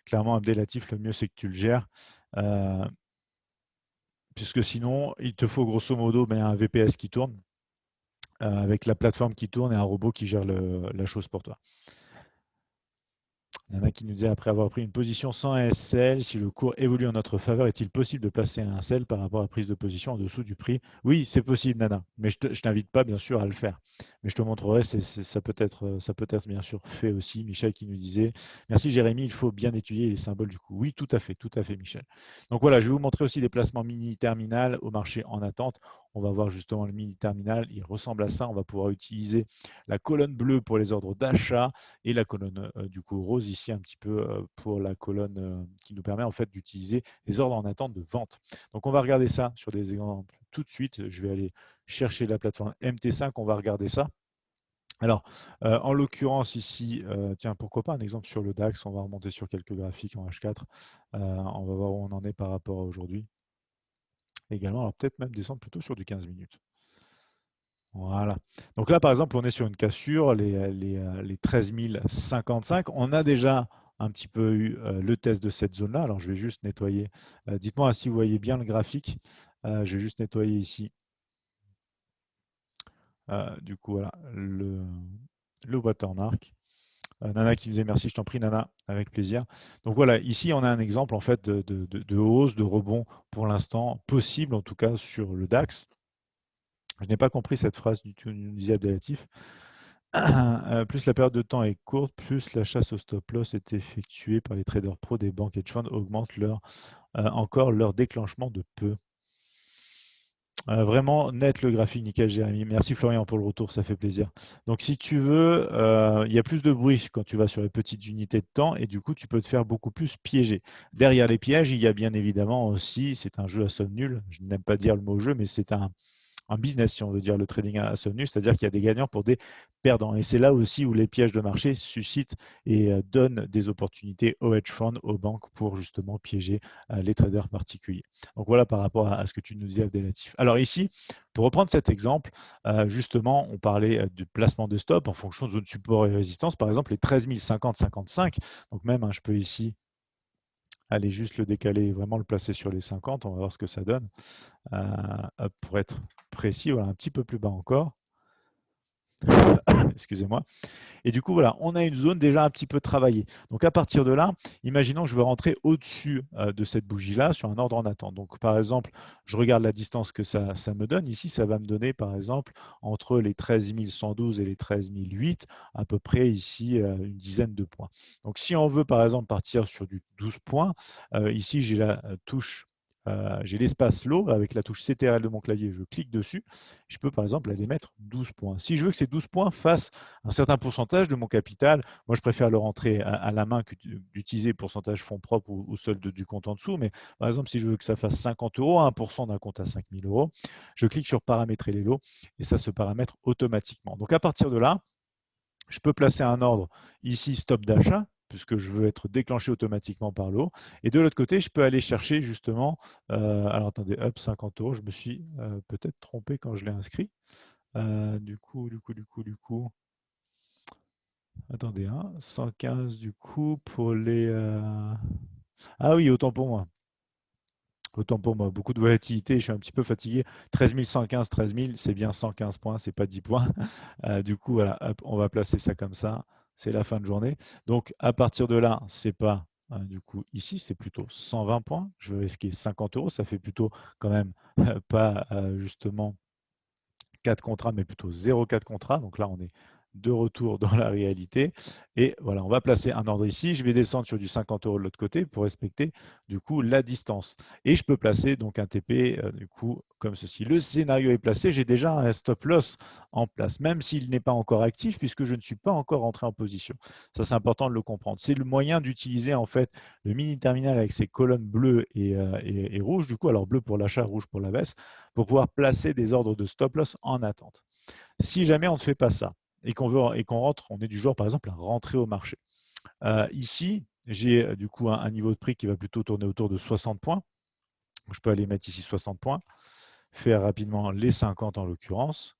Clairement, Abdelatif, le mieux, c'est que tu le gères. Euh, Puisque sinon, il te faut grosso modo un VPS qui tourne, avec la plateforme qui tourne et un robot qui gère la chose pour toi. Il y en a qui nous disait, après avoir pris une position sans SL, si le cours évolue en notre faveur, est-il possible de passer un SL par rapport à la prise de position en dessous du prix? Oui, c'est possible, Nana, mais je ne t'invite pas, bien sûr, à le faire. Mais je te montrerai, ça peut être bien sûr fait aussi. Michel qui nous disait, merci Jérémy, il faut bien étudier les symboles du coup. Oui, tout à fait, Michel. Donc voilà, je vais vous montrer aussi des placements mini-terminal au marché en attente. On va voir justement le mini-terminal, il ressemble à ça. On va pouvoir utiliser la colonne bleue pour les ordres d'achat et la colonne du coup rose ici un petit peu pour la colonne qui nous permet en fait d'utiliser les ordres en attente de vente. Donc on va regarder ça sur des exemples tout de suite. Je vais aller chercher la plateforme MT5, on va regarder ça. Alors, en l'occurrence ici, tiens, pourquoi pas un exemple sur le DAX, on va remonter sur quelques graphiques en H4, on va voir où on en est par rapport à aujourd'hui. Également, alors peut-être même descendre plutôt sur du 15 minutes. Voilà. Donc là, par exemple, on est sur une cassure, les 13 055. On a déjà un petit peu eu le test de cette zone-là. Alors, je vais juste nettoyer. Dites-moi si vous voyez bien le graphique. Je vais juste nettoyer ici. Du coup, voilà, le watermark. Nana qui disait merci, je t'en prie, Nana, avec plaisir. Donc voilà, ici, on a un exemple en fait de hausse, de rebond pour l'instant, possible en tout cas sur le DAX. Je n'ai pas compris cette phrase du tout, nous disait Abdelatif. Plus la période de temps est courte, plus la chasse au stop loss est effectuée par les traders pro des banques hedge funds augmente encore leur déclenchement de peu. Vraiment net le graphique, nickel Jérémy. Merci Florian pour le retour, ça fait plaisir. Donc si tu veux, il y a plus de bruit quand tu vas sur les petites unités de temps et du coup tu peux te faire beaucoup plus piéger. Derrière les pièges, il y a bien évidemment aussi, c'est un jeu à somme nulle, je n'aime pas dire le mot jeu, mais c'est un business, si on veut dire le trading à somme nulle, c'est-à-dire qu'il y a des gagnants pour des perdants. Et c'est là aussi où les pièges de marché suscitent et donnent des opportunités aux hedge funds, aux banques pour justement piéger les traders particuliers. Donc voilà par rapport à ce que tu nous disais, Abdelatif. Alors ici, pour reprendre cet exemple, justement, on parlait du placement de stop en fonction de zone support et résistance. Par exemple, les 13 050-55, donc même, je peux ici aller juste le décaler et vraiment le placer sur les 50. On va voir ce que ça donne. Pour être précis, voilà, un petit peu plus bas encore. Excusez-moi. Et du coup, voilà, on a une zone déjà un petit peu travaillée. Donc à partir de là, imaginons que je veux rentrer au-dessus de cette bougie-là sur un ordre en attente. Donc par exemple, je regarde la distance que ça me donne. Ici, ça va me donner par exemple entre les 13 112 et les 13 008, à peu près ici une dizaine de points. Donc si on veut par exemple partir sur du 12 points, ici j'ai la touche j'ai l'espace lot avec la touche CTRL de mon clavier, je clique dessus, je peux par exemple aller mettre 12 points. Si je veux que ces 12 points fassent un certain pourcentage de mon capital. Moi, je préfère le rentrer à la main que d'utiliser pourcentage fonds propres ou solde du compte en dessous. Mais par exemple, si je veux que ça fasse 50 euros, 1% d'un compte à 5 000 euros, je clique sur paramétrer les lots et ça se paramètre automatiquement. Donc à partir de là, je peux placer un ordre ici stop d'achat puisque je veux être déclenché automatiquement par l'eau. Et de l'autre côté, je peux aller chercher justement, alors attendez, hop, 50 euros, je me suis peut-être trompé quand je l'ai inscrit. Du coup, attendez, hein, 115 du coup pour les. Ah oui, autant pour moi. Autant pour moi. Beaucoup de volatilité, je suis un petit peu fatigué. 13 115, 13 000, c'est bien 115 points, c'est pas 10 points. Du coup, voilà, hop, on va placer ça comme ça. C'est la fin de journée. Donc, à partir de là, c'est pas. Du coup, ici, c'est plutôt 120 points. Je vais risquer 50 euros. Ça fait plutôt quand même pas justement 4 contrats, mais plutôt 0,4 contrats. Donc là, on est de retour dans la réalité. Et voilà, on va placer un ordre ici. Je vais descendre sur du 50 euros de l'autre côté pour respecter du coup la distance. Et je peux placer donc un TP du coup comme ceci. Le scénario est placé. J'ai déjà un stop loss en place, même s'il n'est pas encore actif puisque je ne suis pas encore entré en position. Ça, c'est important de le comprendre. C'est le moyen d'utiliser en fait le mini terminal avec ses colonnes bleues et rouges. Du coup, alors bleu pour l'achat, rouge pour la baisse, pour pouvoir placer des ordres de stop loss en attente. Si jamais on ne fait pas ça et qu'on rentre, on est du genre par exemple à rentrer au marché. Ici, j'ai du coup un niveau de prix qui va plutôt tourner autour de 60 points. Je peux aller mettre ici 60 points, faire rapidement les 50 en l'occurrence,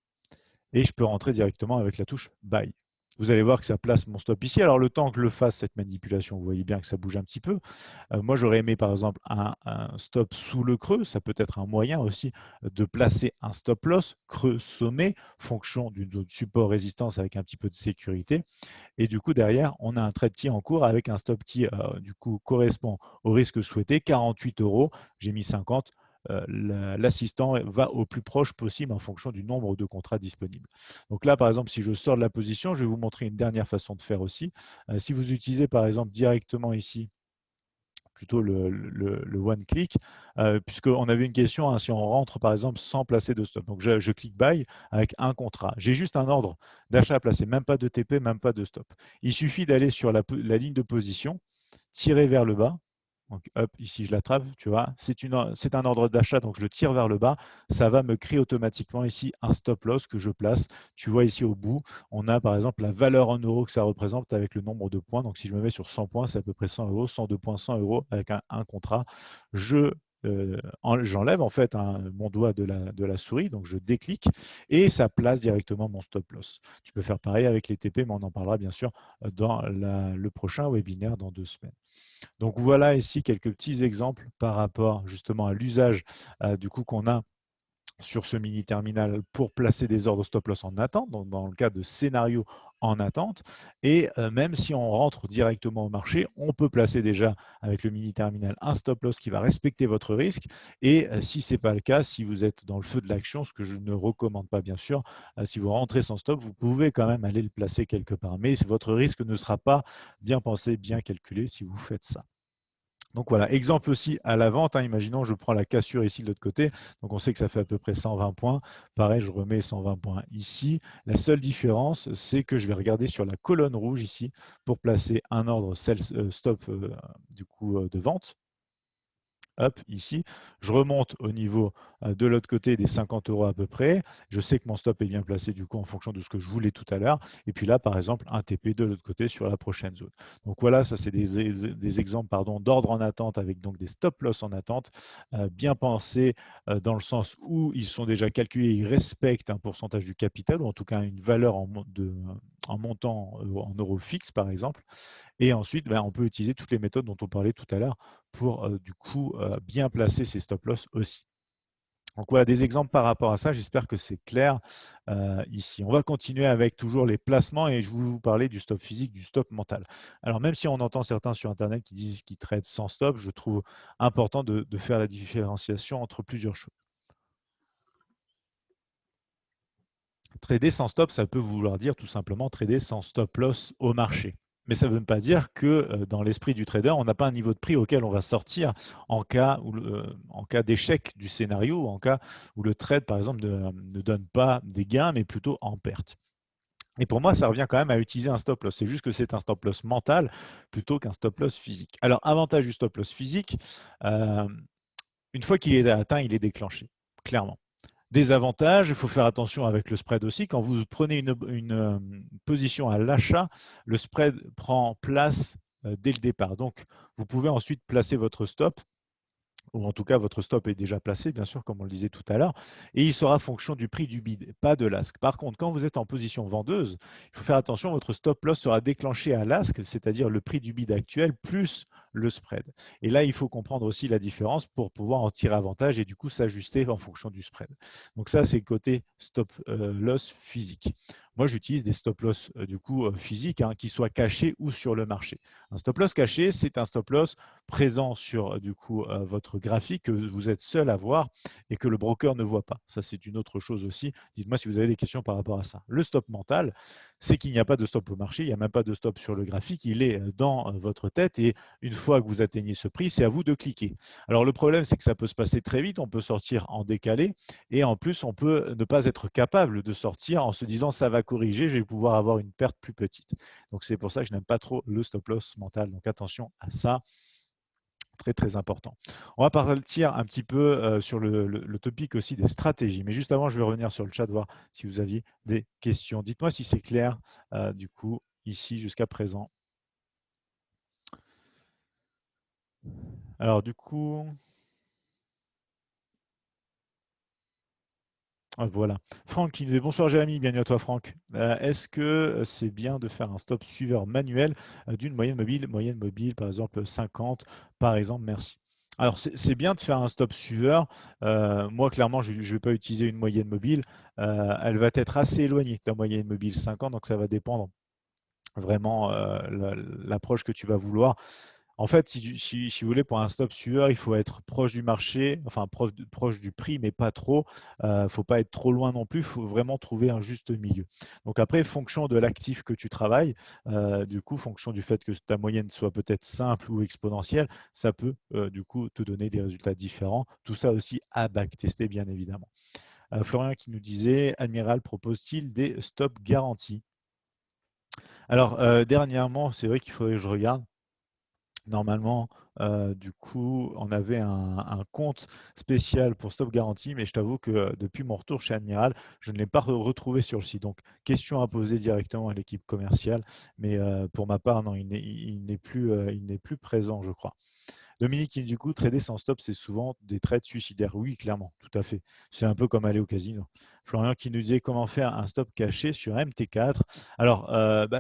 et je peux rentrer directement avec la touche Buy. Vous allez voir que ça place mon stop ici. Alors le temps que je le fasse, cette manipulation, vous voyez bien que ça bouge un petit peu. Moi, j'aurais aimé par exemple un stop sous le creux. Ça peut être un moyen aussi de placer un stop loss, creux sommet, fonction d'une zone support résistance avec un petit peu de sécurité. Et du coup, derrière, on a un trade qui est en cours avec un stop qui du coup correspond au risque souhaité, 48 euros. J'ai mis 50. L'assistant va au plus proche possible en fonction du nombre de contrats disponibles. Donc là, par exemple, si je sors de la position, je vais vous montrer une dernière façon de faire aussi. Si vous utilisez par exemple directement ici plutôt le one click, puisqu'on avait une question, hein, si on rentre par exemple sans placer de stop. Donc je clique buy avec un contrat. J'ai juste un ordre d'achat à placer, même pas de TP, même pas de stop. Il suffit d'aller sur la ligne de position, tirer vers le bas. Donc, hop, ici je l'attrape, tu vois. C'est un ordre d'achat, donc je le tire vers le bas. Ça va me créer automatiquement ici un stop loss que je place. Tu vois ici au bout, on a par exemple la valeur en euros que ça représente avec le nombre de points. Donc si je me mets sur 100 points, c'est à peu près 100 euros, 102 points, 100 euros avec un contrat. J'enlève en fait mon doigt de la souris, donc je déclique et ça place directement mon stop loss. Tu peux faire pareil avec les TP, mais on en parlera bien sûr dans le prochain webinaire dans 2 semaines. Donc voilà ici quelques petits exemples par rapport justement à l'usage du coup qu'on a sur ce mini terminal pour placer des ordres stop loss en attente, donc dans le cas de scénario en attente. Et même si on rentre directement au marché, on peut placer déjà avec le mini terminal un stop loss qui va respecter votre risque. Et si ce n'est pas le cas, si vous êtes dans le feu de l'action, ce que je ne recommande pas bien sûr, si vous rentrez sans stop, vous pouvez quand même aller le placer quelque part. Mais votre risque ne sera pas bien pensé, bien calculé si vous faites ça. Donc voilà, exemple aussi à la vente, hein, imaginons je prends la cassure ici de l'autre côté, donc on sait que ça fait à peu près 120 points. Pareil, je remets 120 points ici. La seule différence, c'est que je vais regarder sur la colonne rouge ici pour placer un ordre stop du coup de vente. Hop, ici, je remonte au niveau de l'autre côté des 50 euros à peu près. Je sais que mon stop est bien placé du coup en fonction de ce que je voulais tout à l'heure. Et puis là, par exemple, un TP de l'autre côté sur la prochaine zone. Donc voilà, ça c'est des exemples d'ordre en attente avec donc des stop loss en attente, bien pensés dans le sens où ils sont déjà calculés, ils respectent un pourcentage du capital ou en tout cas une valeur un montant en euros fixe, par exemple. Et ensuite, on peut utiliser toutes les méthodes dont on parlait tout à l'heure pour du coup bien placer ces stop-loss aussi. Donc voilà des exemples par rapport à ça, j'espère que c'est clair ici. On va continuer avec toujours les placements et je vais vous parler du stop physique, du stop mental. Alors même si on entend certains sur Internet qui disent qu'ils traitent sans stop, je trouve important de faire la différenciation entre plusieurs choses. Trader sans stop, ça peut vouloir dire tout simplement trader sans stop loss au marché. Mais ça ne veut pas dire que dans l'esprit du trader, on n'a pas un niveau de prix auquel on va sortir en cas, en cas d'échec du scénario, en cas où le trade, par exemple, ne donne pas des gains, mais plutôt en perte. Et pour moi, ça revient quand même à utiliser un stop loss. C'est juste que c'est un stop loss mental plutôt qu'un stop loss physique. Alors, avantage du stop loss physique, euh, une fois qu'il est atteint, il est déclenché, clairement. Désavantage, il faut faire attention avec le spread aussi. Quand vous prenez une position à l'achat, le spread prend place dès le départ. Donc, vous pouvez ensuite placer votre stop, ou en tout cas, votre stop est déjà placé, bien sûr, comme on le disait tout à l'heure, et il sera fonction du prix du bid, pas de l'ask. Par contre, quand vous êtes en position vendeuse, il faut faire attention, votre stop loss sera déclenché à l'ask, c'est-à-dire le prix du bid actuel plus le spread. Et là, il faut comprendre aussi la différence pour pouvoir en tirer avantage et du coup s'ajuster en fonction du spread. Donc ça, c'est le côté stop loss physique. Moi, j'utilise des stop loss du coup physiques qui soient cachés ou sur le marché. Un stop loss caché, c'est un stop loss présent sur du coup votre graphique que vous êtes seul à voir et que le broker ne voit pas. Ça, c'est une autre chose aussi. Dites-moi si vous avez des questions par rapport à ça. Le stop mental, c'est qu'il n'y a pas de stop au marché, il n'y a même pas de stop sur le graphique, il est dans votre tête et une fois que vous atteignez ce prix, c'est à vous de cliquer. Alors le problème, c'est que ça peut se passer très vite, on peut sortir en décalé et en plus, on peut ne pas être capable de sortir en se disant ça va corriger, je vais pouvoir avoir une perte plus petite. Donc c'est pour ça que je n'aime pas trop le stop loss mental. Donc attention à ça. Très, très important. On va partir un petit peu sur le topic aussi des stratégies. Mais juste avant, je vais revenir sur le chat, voir si vous aviez des questions. Dites-moi si c'est clair, du coup, ici jusqu'à présent. Alors, du coup, voilà. Franck qui nous dit bonsoir Jérémy, bienvenue à toi Franck. Est-ce que c'est bien de faire un stop suiveur manuel d'une moyenne mobile par exemple 50 par exemple, merci. Alors c'est bien de faire un stop suiveur. Moi clairement je ne vais pas utiliser une moyenne mobile. Elle va être assez éloignée de la moyenne mobile 50, donc ça va dépendre vraiment l'approche que tu vas vouloir. En fait, si vous voulez, pour un stop suiveur, il faut être proche du marché, enfin proche du prix, mais pas trop. Il ne faut pas être trop loin non plus. Il faut vraiment trouver un juste milieu. Donc après, fonction de l'actif que tu travailles, du coup, fonction du fait que ta moyenne soit peut-être simple ou exponentielle, ça peut du coup te donner des résultats différents. Tout ça aussi à backtester, bien évidemment. Florian qui nous disait, Admiral propose-t-il des stops garantis? Alors, dernièrement, c'est vrai qu'il faudrait que je regarde. Normalement, du coup, on avait un compte spécial pour Stop Garantie, mais je t'avoue que depuis mon retour chez Admiral, je ne l'ai pas retrouvé sur le site. Donc, question à poser directement à l'équipe commerciale, mais pour ma part, non, il n'est plus présent, je crois. Dominique, du coup, trader sans stop, c'est souvent des trades suicidaires. Oui, clairement, tout à fait. C'est un peu comme aller au casino. Florian qui nous disait comment faire un stop caché sur MT4. Alors,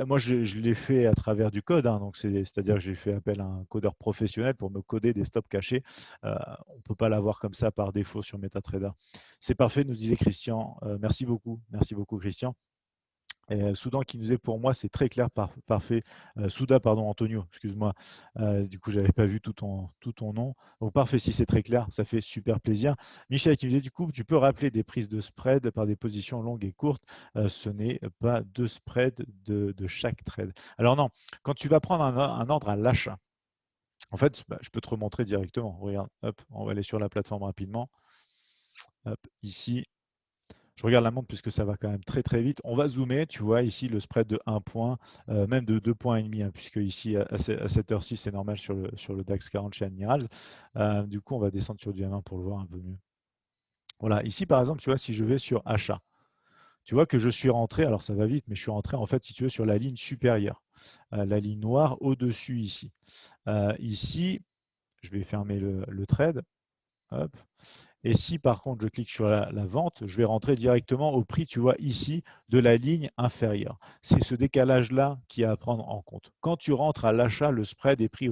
moi, je l'ai fait à travers du code. Donc c'est-à-dire que j'ai fait appel à un codeur professionnel pour me coder des stops cachés. On ne peut pas l'avoir comme ça par défaut sur MetaTrader. C'est parfait, nous disait Christian. Merci beaucoup. Merci beaucoup, Christian. Et Soudan qui nous est pour moi, c'est très clair, parfait. Souda, pardon, Antonio, excuse-moi. Du coup, j'avais pas vu tout ton nom. Donc parfait, si c'est très clair, ça fait super plaisir. Michel qui nous dit du coup, tu peux rappeler des prises de spread par des positions longues et courtes. Ce n'est pas de spread de chaque trade. Alors non, quand tu vas prendre un ordre à l'achat, en fait, je peux te remontrer directement. Regarde, hop, on va aller sur la plateforme rapidement. Hop, ici, je regarde la montre puisque ça va quand même très très vite. On va zoomer, tu vois ici le spread de 1 point, même de 2 points et demi, puisque ici à cette heure-ci c'est normal sur le DAX 40 chez Admirals. Du coup, on va descendre sur du M1 pour le voir un peu mieux. Voilà, ici par exemple, tu vois, si je vais sur achat, tu vois que je suis rentré, alors ça va vite, mais je suis rentré en fait, si tu veux, sur la ligne supérieure, la ligne noire au-dessus ici. Ici, je vais fermer le trade. Hop. Et si par contre je clique sur la vente, je vais rentrer directement au prix, tu vois ici, de la ligne inférieure. C'est ce décalage-là qui est à prendre en compte. Quand tu rentres à l'achat, le spread est pris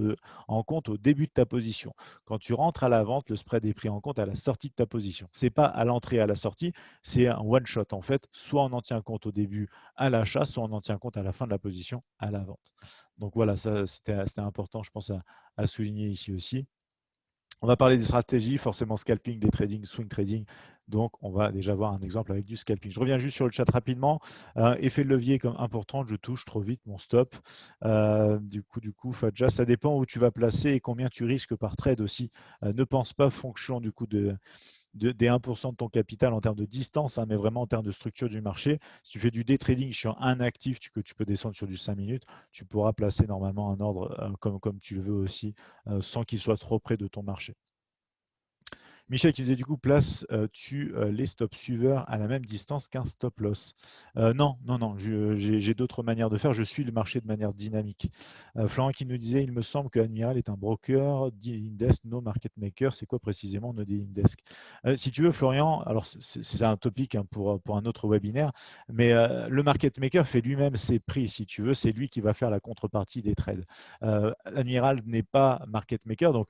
en compte au début de ta position. Quand tu rentres à la vente, le spread est pris en compte à la sortie de ta position. Ce n'est pas à l'entrée et à la sortie, c'est un one-shot en fait. Soit on en tient compte au début à l'achat, soit on en tient compte à la fin de la position à la vente. Donc voilà, ça c'était important, je pense, à souligner ici aussi. On va parler des stratégies, forcément scalping, day trading, swing trading. Donc, on va déjà voir un exemple avec du scalping. Je reviens juste sur le chat rapidement. Effet de levier comme important, je touche trop vite mon stop. Du coup, Fadja, ça dépend où tu vas placer et combien tu risques par trade aussi. Ne pense pas fonction du coup des 1% de ton capital en termes de distance, hein, mais vraiment en termes de structure du marché. Si tu fais du day trading sur un actif que tu peux descendre sur du 5 minutes, tu pourras placer normalement un ordre comme tu le veux aussi, sans qu'il soit trop près de ton marché. Michel qui disait du coup, place-tu les stop suiveurs à la même distance qu'un stop loss? Non, non, non, j'ai d'autres manières de faire. Je suis le marché de manière dynamique. Florent qui nous disait, il me semble que Admiral est un broker, dealing desk, no market maker. C'est quoi précisément no dealing desk? Si tu veux, Florian, alors c'est un topic hein, pour un autre webinaire, mais le market maker fait lui-même ses prix, si tu veux. C'est lui qui va faire la contrepartie des trades. Admiral n'est pas market maker, donc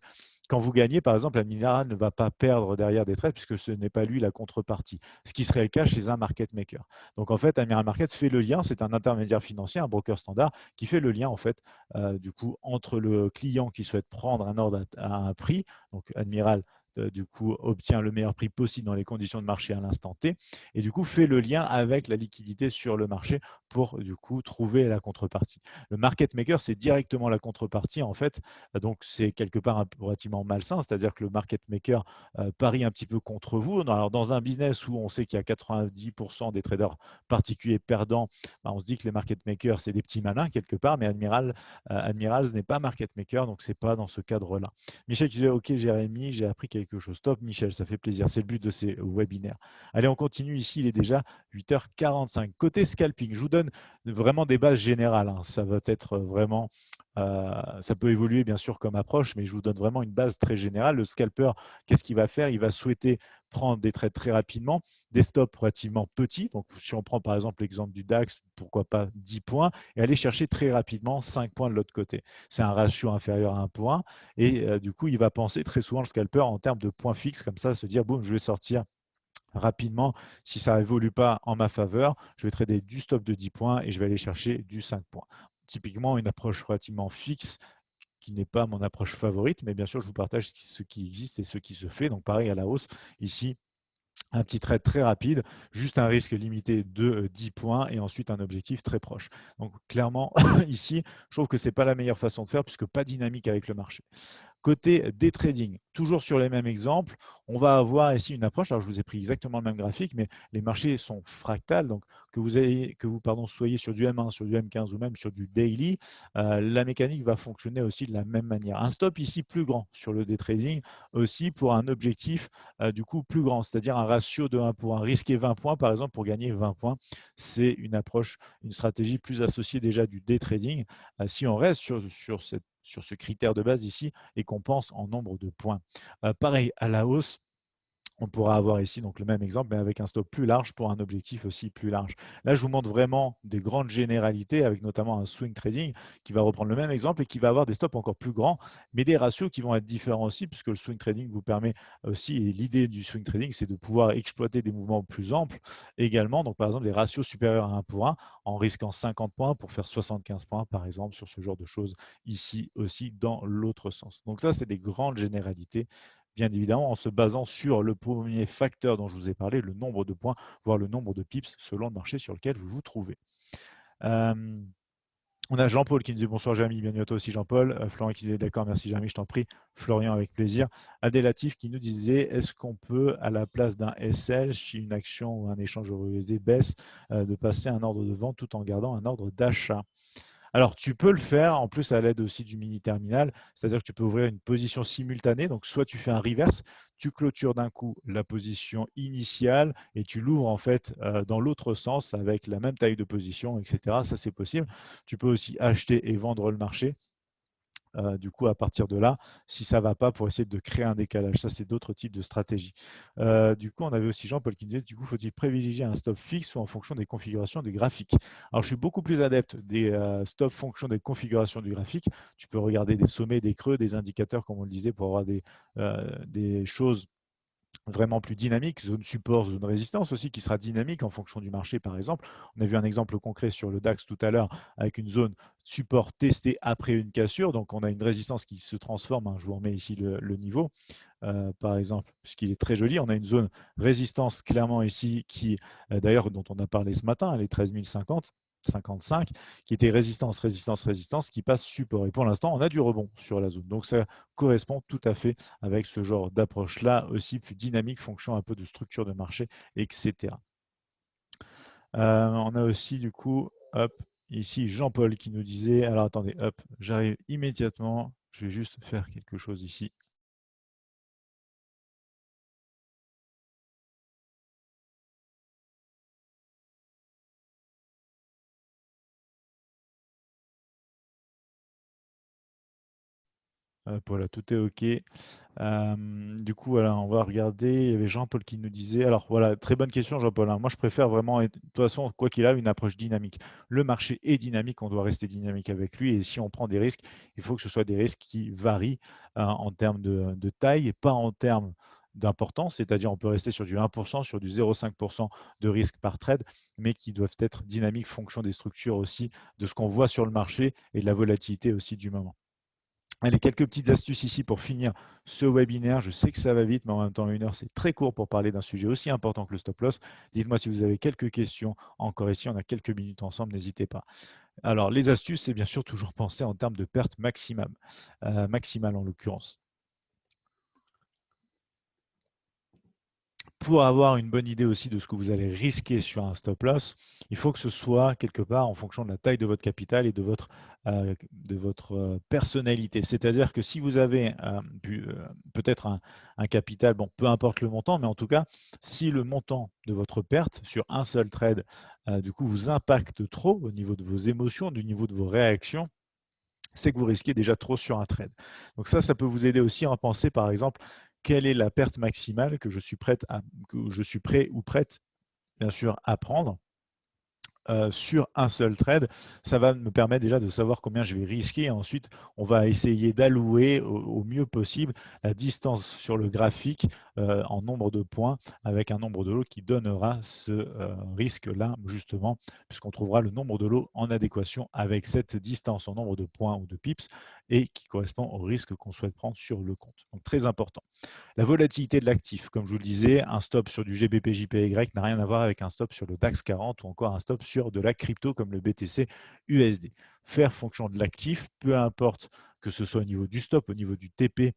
quand vous gagnez, par exemple, Admiral ne va pas perdre derrière des trades puisque ce n'est pas lui la contrepartie, ce qui serait le cas chez un market maker. Donc en fait, Admiral Market fait le lien, c'est un intermédiaire financier, un broker standard, qui fait le lien en fait du coup entre le client qui souhaite prendre un ordre à un prix, donc Admiral du coup obtient le meilleur prix possible dans les conditions de marché à l'instant T, et du coup fait le lien avec la liquidité sur le marché pour du coup trouver la contrepartie. Le market maker, c'est directement la contrepartie en fait, donc c'est quelque part relativement malsain, c'est-à-dire que le market maker parie un petit peu contre vous. Alors dans un business où on sait qu'il y a 90% des traders particuliers perdants, on se dit que les market makers, c'est des petits malins quelque part, mais Admirals n'est pas market maker, donc c'est pas dans ce cadre-là. Michel qui disait, ok Jérémy, j'ai appris quelque chose. Top Michel, ça fait plaisir, c'est le but de ces webinaires. Allez, on continue ici, il est déjà 8h45. Côté scalping, je vous donne vraiment des bases générales, hein. Ça va être vraiment ça peut évoluer bien sûr comme approche, mais je vous donne vraiment une base très générale. Le scalper, qu'est-ce qu'il va faire? Il va souhaiter prendre des trades très rapidement, des stops relativement petits. Donc, si on prend par exemple l'exemple du DAX, pourquoi pas 10 points, et aller chercher très rapidement 5 points de l'autre côté. C'est un ratio inférieur à 1 point. Et du coup, il va penser très souvent le scalper en termes de points fixes, comme ça, se dire, boum, je vais sortir rapidement. Si ça évolue pas en ma faveur, je vais trader du stop de 10 points et je vais aller chercher du 5 points. Typiquement, une approche relativement fixe qui n'est pas mon approche favorite, mais bien sûr, je vous partage ce qui existe et ce qui se fait. Donc, pareil à la hausse, ici, un petit trade très rapide, juste un risque limité de 10 points et ensuite un objectif très proche. Donc, clairement, ici, je trouve que ce n'est pas la meilleure façon de faire puisque pas dynamique avec le marché. Côté day trading, toujours sur les mêmes exemples, on va avoir ici une approche. Alors, je vous ai pris exactement le même graphique, mais les marchés sont fractales. Donc, que vous soyez sur du M1, sur du M15 ou même sur du daily, la mécanique va fonctionner aussi de la même manière. Un stop ici plus grand sur le day trading aussi pour un objectif du coup plus grand, c'est-à-dire un ratio de 1 pour 1. Risquer 20 points, par exemple, pour gagner 20 points, c'est une approche, une stratégie plus associée déjà du day trading. Si on reste sur ce critère de base ici et qu'on pense en nombre de points. Pareil, à la hausse, on pourra avoir ici donc le même exemple, mais avec un stop plus large pour un objectif aussi plus large. Là, je vous montre vraiment des grandes généralités, avec notamment un swing trading qui va reprendre le même exemple et qui va avoir des stops encore plus grands, mais des ratios qui vont être différents aussi, puisque le swing trading vous permet aussi, et l'idée du swing trading, c'est de pouvoir exploiter des mouvements plus amples également. Donc, par exemple, des ratios supérieurs à 1 pour 1, en risquant 50 points pour faire 75 points, par exemple, sur ce genre de choses ici aussi dans l'autre sens. Donc ça, c'est des grandes généralités, bien évidemment en se basant sur le premier facteur dont je vous ai parlé, le nombre de points, voire le nombre de pips selon le marché sur lequel vous vous trouvez. On a Jean-Paul qui nous dit bonsoir Jérémy, bienvenue à toi aussi Jean-Paul. Florian qui dit d'accord, merci Jérémy, je t'en prie. Florian avec plaisir. Adélatif qui nous disait est-ce qu'on peut à la place d'un SL, si une action ou un échange USD baisse, de passer un ordre de vente tout en gardant un ordre d'achat? Alors, tu peux le faire, en plus à l'aide aussi du mini terminal, c'est-à-dire que tu peux ouvrir une position simultanée. Donc, soit tu fais un reverse, tu clôtures d'un coup la position initiale et tu l'ouvres en fait dans l'autre sens avec la même taille de position, etc. Ça, c'est possible. Tu peux aussi acheter et vendre le marché du coup, à partir de là, si ça ne va pas, pour essayer de créer un décalage. Ça, c'est d'autres types de stratégies. Du coup, on avait aussi Jean-Paul qui nous disait, du coup, faut-il privilégier un stop fixe ou en fonction des configurations des graphiques? Alors, je suis beaucoup plus adepte des stops fonction des configurations du graphique. Tu peux regarder des sommets, des creux, des indicateurs, comme on le disait, pour avoir des choses vraiment plus dynamique, zone support, zone résistance aussi, qui sera dynamique en fonction du marché, par exemple. On a vu un exemple concret sur le DAX tout à l'heure, avec une zone support testée après une cassure. Donc, on a une résistance qui se transforme. Hein, je vous remets ici le niveau, par exemple, puisqu'il est très joli. On a une zone résistance clairement ici, qui, d'ailleurs, dont on a parlé ce matin, les 13 050. 55, qui était résistance, résistance, résistance, qui passe support. Et pour l'instant, on a du rebond sur la zone. Donc, ça correspond tout à fait avec ce genre d'approche-là, aussi plus dynamique, fonction un peu de structure de marché, etc. On a aussi, du coup, hop, ici, Jean-Paul qui nous disait, alors attendez, hop, j'arrive immédiatement, je vais juste faire quelque chose ici. Voilà, tout est OK. Du coup, voilà, on va regarder. Il y avait Jean-Paul qui nous disait. Alors voilà, très bonne question, Jean-Paul, hein. Moi, je préfère vraiment, de toute façon, quoi qu'il a, une approche dynamique. Le marché est dynamique, on doit rester dynamique avec lui. Et si on prend des risques, il faut que ce soit des risques qui varient en termes de taille et pas en termes d'importance. C'est-à-dire, on peut rester sur du 1%, sur du 0,5% de risque par trade, mais qui doivent être dynamiques fonction des structures aussi, de ce qu'on voit sur le marché et de la volatilité aussi du moment. Allez, quelques petites astuces ici pour finir ce webinaire. Je sais que ça va vite, mais en même temps, 1 heure, c'est très court pour parler d'un sujet aussi important que le stop loss. Dites-moi si vous avez quelques questions encore ici. On a quelques minutes ensemble, n'hésitez pas. Alors, les astuces, c'est bien sûr toujours penser en termes de perte maximum, maximale en l'occurrence. Pour avoir une bonne idée aussi de ce que vous allez risquer sur un stop loss, il faut que ce soit quelque part en fonction de la taille de votre capital et de votre personnalité. C'est-à-dire que si vous avez peut-être un capital, bon, peu importe le montant, mais en tout cas, si le montant de votre perte sur un seul trade, du coup, vous impacte trop au niveau de vos émotions, du niveau de vos réactions, c'est que vous risquez déjà trop sur un trade. Donc ça peut vous aider aussi à penser, par exemple, quelle est la perte maximale que je suis prêt ou prête, bien sûr, à prendre sur un seul trade. Ça va me permettre déjà de savoir combien je vais risquer. Ensuite, on va essayer d'allouer au mieux possible la distance sur le graphique en nombre de points avec un nombre de lots qui donnera ce risque-là, justement, puisqu'on trouvera le nombre de lots en adéquation avec cette distance en nombre de points ou de pips et qui correspond au risque qu'on souhaite prendre sur le compte. Donc, très important. La volatilité de l'actif, comme je vous le disais, un stop sur du GBP/JPY n'a rien à voir avec un stop sur le DAX 40 ou encore un stop sur de la crypto comme le BTC USD. Faire fonction de l'actif, peu importe que ce soit au niveau du stop, au niveau du TP,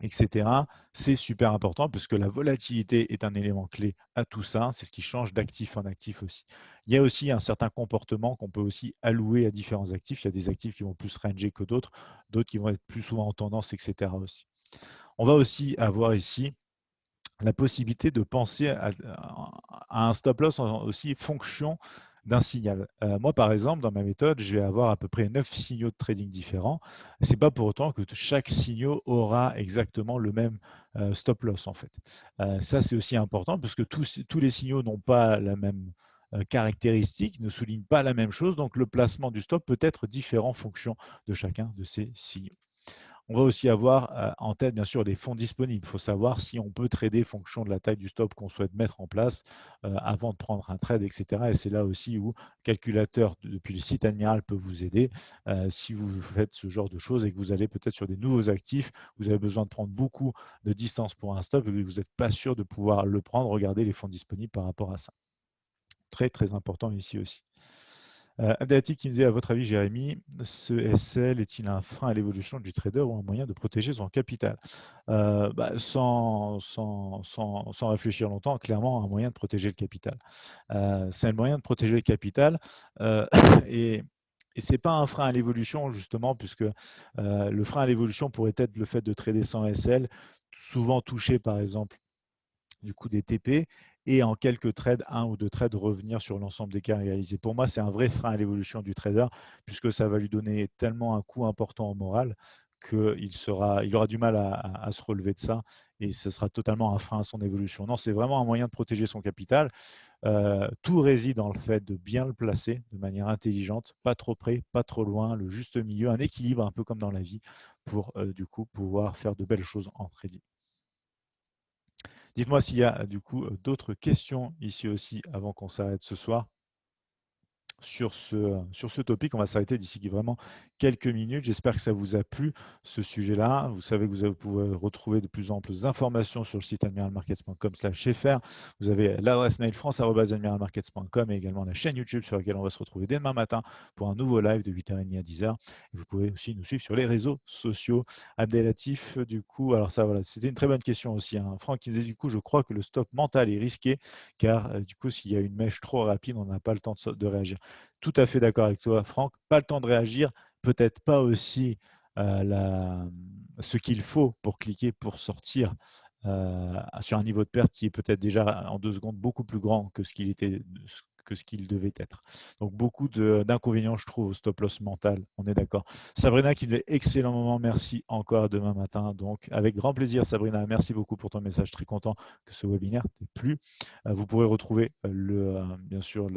etc. C'est super important parce que la volatilité est un élément clé à tout ça. C'est ce qui change d'actif en actif aussi. Il y a aussi un certain comportement qu'on peut aussi allouer à différents actifs. Il y a des actifs qui vont plus ranger que d'autres, d'autres qui vont être plus souvent en tendance, etc. aussi. On va aussi avoir ici la possibilité de penser à un stop loss aussi fonction d'un signal. Moi, par exemple, dans ma méthode, je vais avoir à peu près 9 signaux de trading différents. Ce n'est pas pour autant que chaque signal aura exactement le même stop loss, en fait. Ça, c'est aussi important parce que tous les signaux n'ont pas la même caractéristique, ne soulignent pas la même chose. Donc, le placement du stop peut être différent en fonction de chacun de ces signaux. On va aussi avoir en tête, bien sûr, les fonds disponibles. Il faut savoir si on peut trader en fonction de la taille du stop qu'on souhaite mettre en place avant de prendre un trade, etc. Et c'est là aussi où le calculateur depuis le site Admiral peut vous aider. Si vous faites ce genre de choses et que vous allez peut-être sur des nouveaux actifs, vous avez besoin de prendre beaucoup de distance pour un stop et que vous n'êtes pas sûr de pouvoir le prendre, regardez les fonds disponibles par rapport à ça. Très, très important ici aussi. Abdelhati qui nous dit, à votre avis, Jérémy, ce SL est-il un frein à l'évolution du trader ou un moyen de protéger son capital? Sans réfléchir longtemps, clairement, un moyen de protéger le capital. C'est un moyen de protéger le capital et ce n'est pas un frein à l'évolution, justement, puisque le frein à l'évolution pourrait être le fait de trader sans SL, souvent touché, par exemple, du coup des TP et en quelques trades, 1 ou 2 trades, revenir sur l'ensemble des cas réalisés. Pour moi, c'est un vrai frein à l'évolution du trader puisque ça va lui donner tellement un coup important au moral il aura du mal à se relever de ça et ce sera totalement un frein à son évolution. Non, c'est vraiment un moyen de protéger son capital. Tout réside dans le fait de bien le placer de manière intelligente, pas trop près, pas trop loin, le juste milieu, un équilibre un peu comme dans la vie pour du coup pouvoir faire de belles choses en trading. Dites-moi s'il y a du coup d'autres questions ici aussi avant qu'on s'arrête ce soir. Sur ce topic. On va s'arrêter d'ici vraiment quelques minutes. J'espère que ça vous a plu, ce sujet-là. Vous savez que vous pouvez retrouver de plus amples informations sur le site admiralmarkets.com/fr. Vous avez l'adresse mail france@admiralmarkets.com et également la chaîne YouTube sur laquelle on va se retrouver dès demain matin pour un nouveau live de 8h30 à 10h. Et vous pouvez aussi nous suivre sur les réseaux sociaux. Abdelatif, du coup, alors ça, voilà, c'était une très bonne question aussi, hein. Franck qui disait, du coup, je crois que le stop mental est risqué car du coup, s'il y a une mèche trop rapide, on n'a pas le temps de réagir. Tout à fait d'accord avec toi, Franck. Pas le temps de réagir, peut-être pas aussi ce qu'il faut pour cliquer, pour sortir sur un niveau de perte qui est peut-être déjà en 2 secondes beaucoup plus grand que ce qu'il devait être. Donc beaucoup d'inconvénients, je trouve, au stop loss mental. On est d'accord. Sabrina qui dit excellent moment, merci encore à demain matin. Donc avec grand plaisir, Sabrina, merci beaucoup pour ton message. Très content que ce webinaire t'ait plu. Vous pourrez retrouver bien sûr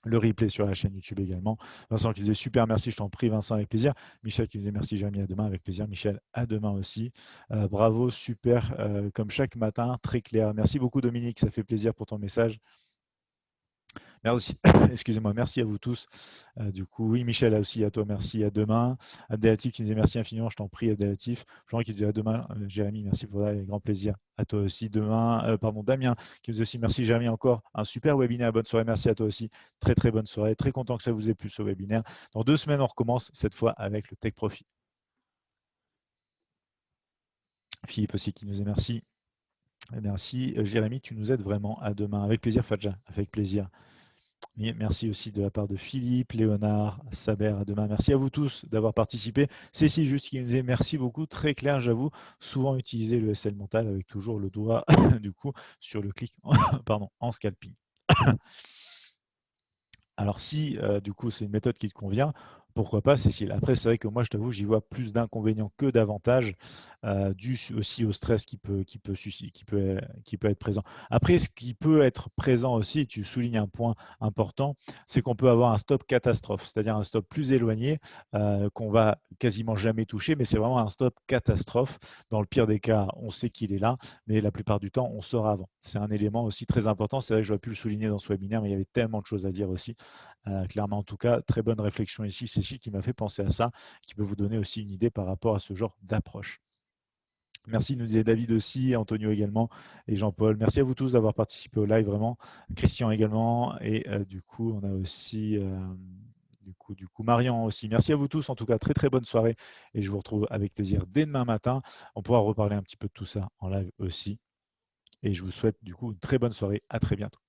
le replay sur la chaîne YouTube également. Vincent qui disait super, merci, je t'en prie, Vincent, avec plaisir. Michel qui disait merci, Jérémy, à demain, avec plaisir. Michel, à demain aussi. Bravo, super, comme chaque matin, très clair. Merci beaucoup, Dominique, ça fait plaisir pour ton message. Merci, excusez-moi, merci à vous tous. Du coup, oui, Michel, aussi à toi, merci, à demain. Abdelatif qui nous dit merci infiniment, je t'en prie, Abdelatif. Jean qui dit à demain, Jérémy, merci pour ça, avec grand plaisir. À toi aussi, demain. Damien qui nous dit aussi merci, Jérémy, encore un super webinaire. Bonne soirée, merci à toi aussi. Très, très bonne soirée. Très content que ça vous ait plu ce webinaire. Dans 2 semaines, on recommence, cette fois avec le Tech Profit. Philippe aussi qui nous dit merci. Merci. Jérémy, tu nous aides vraiment. À demain. Avec plaisir, Fadja, avec plaisir. Merci aussi de la part de Philippe, Léonard, Saber, à demain. Merci à vous tous d'avoir participé. Cécile, juste qui nous dit merci beaucoup, très clair, j'avoue. Souvent utiliser le SL mental avec toujours le doigt du coup sur le clic pardon, en scalping. Alors si du coup c'est une méthode qui te convient, pourquoi pas Cécile. Après c'est vrai que moi je t'avoue j'y vois plus d'inconvénients que d'avantages dû aussi au stress qui peut être présent. Après ce qui peut être présent aussi, et tu soulignes un point important, c'est qu'on peut avoir un stop catastrophe, c'est-à-dire un stop plus éloigné qu'on va quasiment jamais toucher, mais c'est vraiment un stop catastrophe. Dans le pire des cas, on sait qu'il est là, mais la plupart du temps, on sort avant. C'est un élément aussi très important. C'est vrai que j'aurais pu le souligner dans ce webinaire, mais il y avait tellement de choses à dire aussi. Clairement, en tout cas, très bonne réflexion ici. Cécile qui m'a fait penser à ça, qui peut vous donner aussi une idée par rapport à ce genre d'approche. Merci, nous disait David aussi, Antonio également et Jean-Paul. Merci à vous tous d'avoir participé au live, vraiment. Christian également. Et du coup, on a aussi du coup, Marian aussi. Merci à vous tous. En tout cas, très très bonne soirée. Et je vous retrouve avec plaisir dès demain matin. On pourra reparler un petit peu de tout ça en live aussi. Et je vous souhaite du coup une très bonne soirée. À très bientôt.